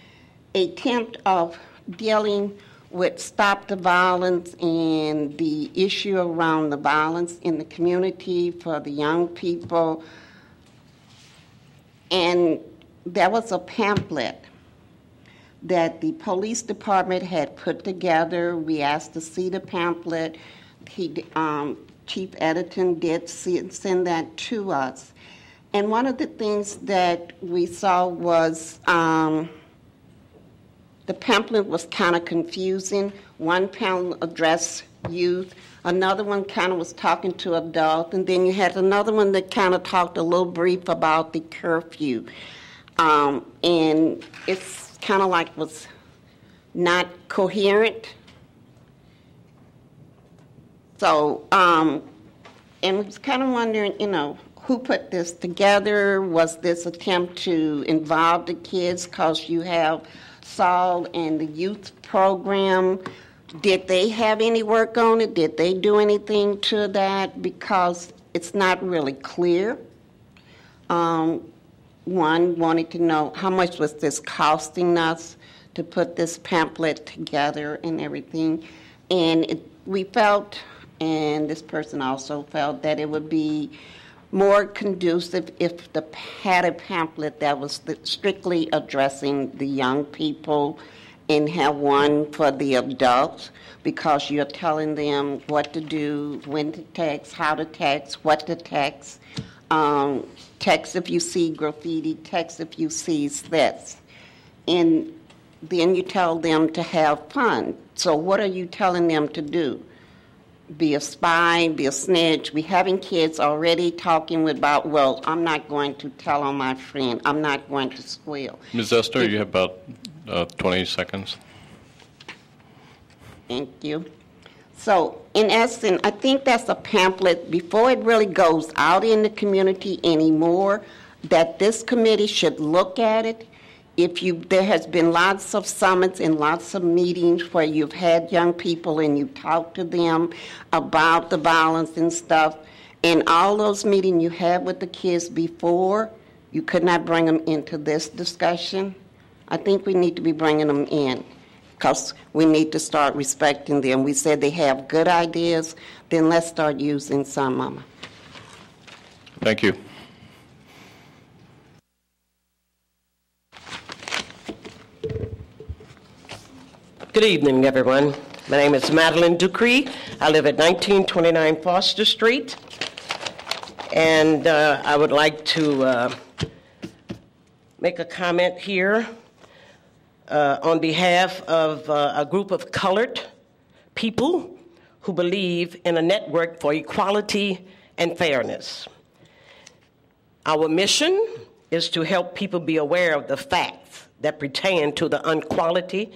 an attempt of dealing with stop the violence and the issue around the violence in the community for the young people. And there was a pamphlet that the police department had put together. We asked to see the pamphlet. Chief Editon did send that to us. And one of the things that we saw was the pamphlet was kind of confusing. One panel addressed youth, another one kind of was talking to adults, and then you had another one that kind of talked a little brief about the curfew. And it's kind of like was not coherent. So, and we was kind of wondering, who put this together? Was this attempt to involve the kids because you have Saul and the youth program? Did they have any work on it? Did they do anything to that? Because it's not really clear. One wanted to know how much was this costing us to put this pamphlet together and everything. And we felt, and this person also felt, that it would be more conducive if the had a pamphlet that was strictly addressing the young people and have one for the adults, because you're telling them what to do, when to text, how to text, what to text. Text if you see graffiti, text if you see this. And then you tell them to have fun. So what are you telling them to do? Be a spy, be a snitch. We having kids already talking about, well, I'm not going to tell on my friend. I'm not going to squeal. Ms. Esther, you have about 20 seconds. Thank you. So, in essence, I think that's a pamphlet, before it really goes out in the community anymore, that this committee should look at it. There has been lots of summits and lots of meetings where you've had young people and you talk to them about the violence and stuff, and all those meetings you had with the kids before, you could not bring them into this discussion. I think we need to be bringing them in, because we need to start respecting them. We said they have good ideas, then let's start using some of them. Thank you. Good evening, everyone. My name is Madeline Ducree. I live at 1929 Foster Street, and I would like to make a comment here on behalf of a group of colored people who believe in a network for equality and fairness. Our mission is to help people be aware of the facts that pertain to the inequality,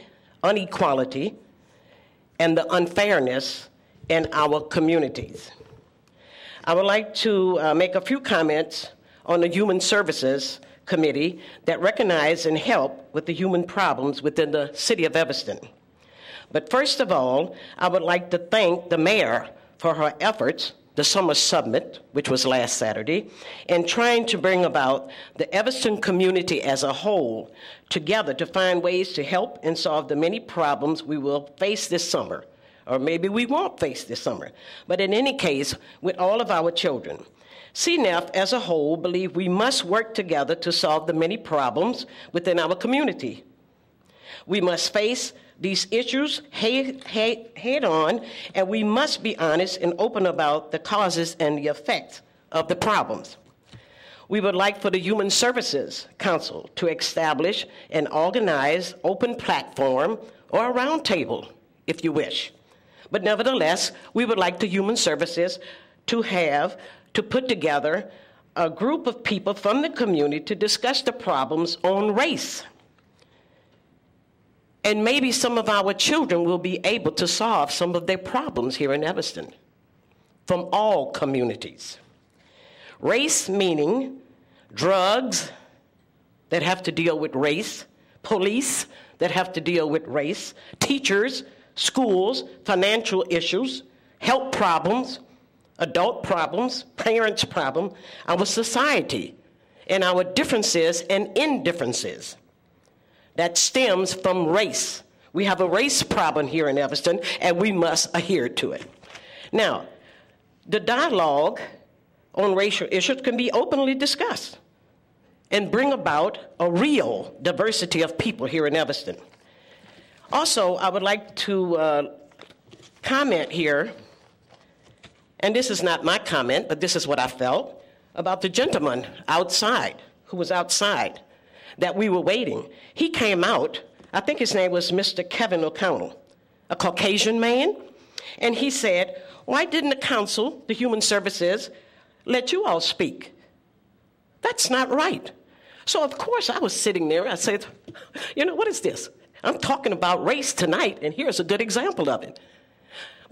and the unfairness in our communities. I would like to make a few comments on the Human Services Committee that recognize and help with the human problems within the city of Evanston. But first of all, I would like to thank the mayor for her efforts, the Summer Summit, which was last Saturday, in trying to bring about the Evanston community as a whole together to find ways to help and solve the many problems we will face this summer, or maybe we won't face this summer. But in any case, with all of our children, CNF as a whole believe we must work together to solve the many problems within our community. We must face these issues head on, and we must be honest and open about the causes and the effects of the problems. We would like for the Human Services Council to establish an organized open platform or a roundtable, if you wish. But nevertheless, we would like the Human Services to put together a group of people from the community to discuss the problems on race. And maybe some of our children will be able to solve some of their problems here in Evanston from all communities. Race meaning drugs that have to deal with race, police that have to deal with race, teachers, schools, financial issues, health problems, adult problems, parents' problems, our society, and our differences and indifferences that stems from race. We have a race problem here in Evanston, and we must adhere to it. Now, the dialogue on racial issues can be openly discussed and bring about a real diversity of people here in Evanston. Also, I would like to comment here, and this is not my comment, but this is what I felt, about the gentleman outside, who was outside, that we were waiting. He came out, I think his name was Mr. Kevin O'Connell, a Caucasian man, and he said, why didn't the council, the Human Services, let you all speak? That's not right. So of course I was sitting there, I said, you know, what is this? I'm talking about race tonight, and here's a good example of it.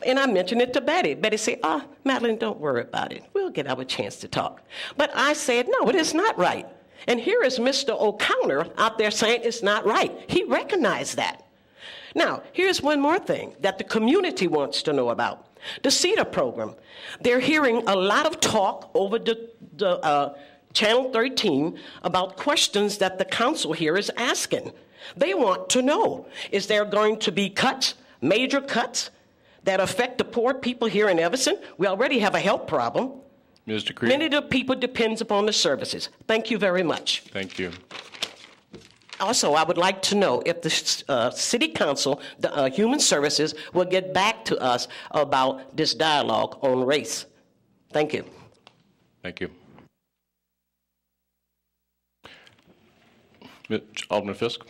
And I mentioned it to Betty. Betty said, Madeline, don't worry about it. We'll get our chance to talk. But I said, no, it is not right. And here is Mr. O'Connor out there saying it's not right. He recognized that. Now, here's one more thing that the community wants to know about. The CETA program. They're hearing a lot of talk over the Channel 13 about questions that the council here is asking. They want to know, is there going to be cuts, major cuts, that affect the poor people here in Evanston? We already have a health problem. Mr. Creed. Many of the people depends upon the services. Thank you very much. Thank you. Also, I would like to know if the City Council, the Human Services, will get back to us about this dialogue on race. Thank you. Thank you. Alderman Fisk.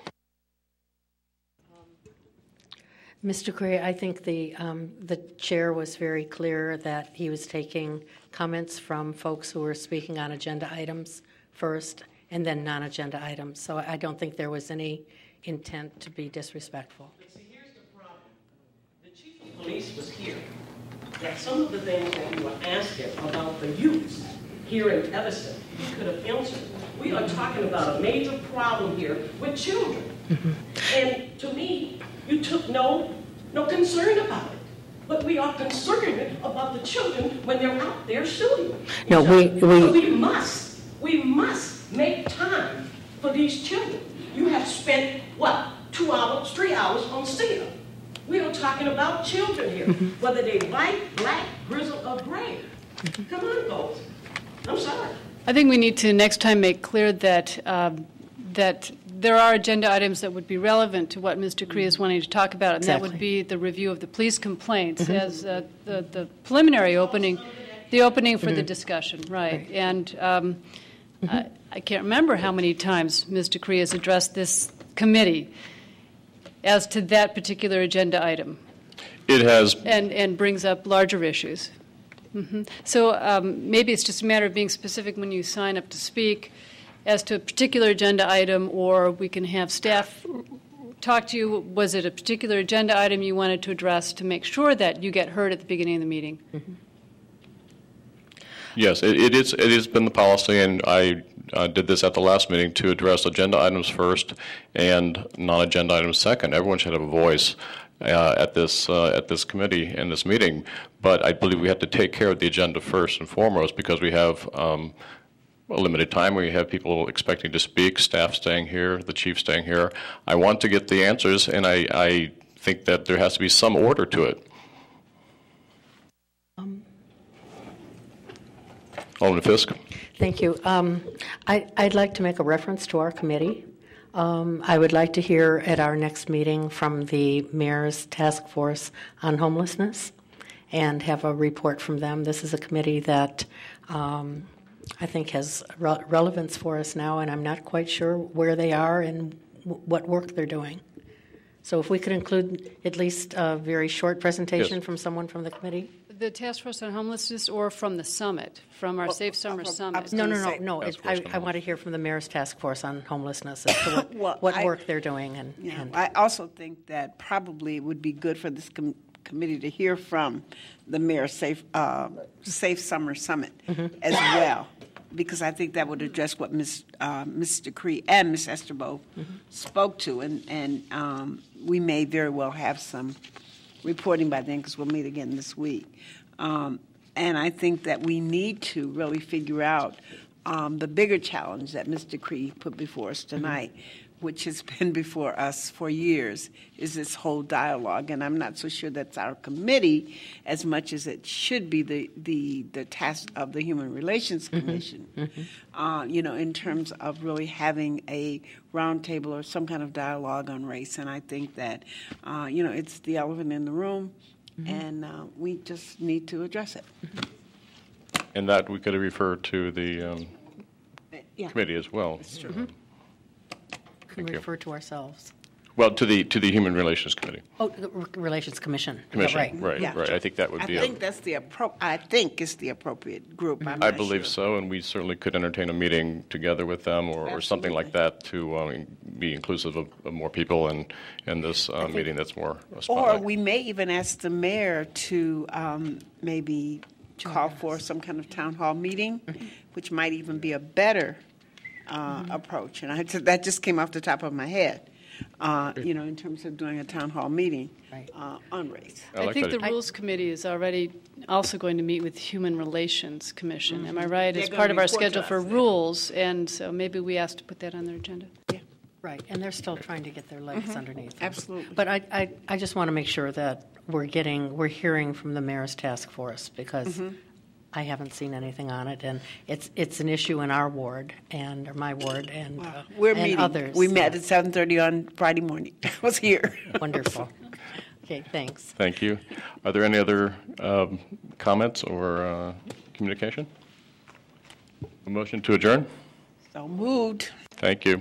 Mr. Gray, I think the chair was very clear that he was taking comments from folks who were speaking on agenda items first and then non-agenda items. So I don't think there was any intent to be disrespectful. See, here's the problem. The chief of police was here. That some of the things that you were asking about the youth here in Evanston, he could have answered. We are talking about a major problem here with children. Mm-hmm. And to me, you took no concern about it. But we are concerned about the children when they're out there shooting. No, So we must make time for these children. You have spent, 2 hours, 3 hours on CETA. We are talking about children here, whether they white, black, grizzle, or gray. Come on, folks. I'm sorry. I think we need to next time make clear that that there are agenda items that would be relevant to what Mr. Cree is wanting to talk about, and Exactly. that would be the review of the police complaints as the preliminary opening, the opening for the discussion, right? And I can't remember how many times Mr. Cree has addressed this committee as to that particular agenda item. It has. And brings up larger issues. So maybe it's just a matter of being specific when you sign up to speak as to a particular agenda item, or we can have staff talk to you. Was it a particular agenda item you wanted to address to make sure that you get heard at the beginning of the meeting? Yes, it has been the policy, and I did this at the last meeting to address agenda items first and non-agenda items second. Everyone should have a voice at this committee and this meeting, but I believe we have to take care of the agenda first and foremost because we have a limited time. We have people expecting to speak, staff staying here, the chief staying here. I want to get the answers, and I think that there has to be some order to it. Alderman Fisk. Thank you. I'd like to make a reference to our committee. I would like to hear at our next meeting from the Mayor's Task Force on Homelessness and have a report from them. This is a committee that I think has relevance for us now, and I'm not quite sure where they are and what work they're doing. So if we could include at least a very short presentation from someone from the committee. The Task Force on Homelessness or from the summit, from our Safe Summer Summit? No. I want to hear from the Mayor's Task Force on Homelessness as to what work they're doing. And I also think that probably it would be good for this committee to hear from the Mayor's Safe Summer Summit as well, because I think that would address what Ms. Decree and Ms. Esterbo spoke to, and we may very well have some reporting by then, because we'll meet again this week. And I think that we need to really figure out the bigger challenge that Ms. Decree put before us tonight, which has been before us for years, is this whole dialogue. And I'm not so sure that's our committee as much as it should be the task of the Human Relations Commission, in terms of really having a roundtable or some kind of dialogue on race. And I think that, it's the elephant in the room, and we just need to address it. And that we could refer to the committee as well. That's true. Can refer to ourselves. Well, to the Human Relations Committee. Oh, the Relations Commission. Commission, Right. Right. I think that would be. I think that's I think it's the appropriate group. I'm I not believe sure. so, and we certainly could entertain a meeting together with them or something like that to be inclusive of more people in this meeting that's more spotlight. Or we may even ask the mayor to maybe call for some kind of town hall meeting, which might even be a better approach. And that just came off the top of my head, in terms of doing a town hall meeting on race. I think the Rules Committee is already also going to meet with Human Relations Commission. Am I right? It's part of our schedule for rules, and so maybe we asked to put that on their agenda. Yeah. Right, and they're still trying to get their legs underneath them. Absolutely. But I just want to make sure that we're hearing from the Mayor's Task Force, because I haven't seen anything on it, and it's an issue in our ward or my ward and we're and meeting. Others. We met at 7:30 on Friday morning. I was here. Wonderful. Okay, thanks. Thank you. Are there any other comments or communication? A motion to adjourn? So moved. Thank you.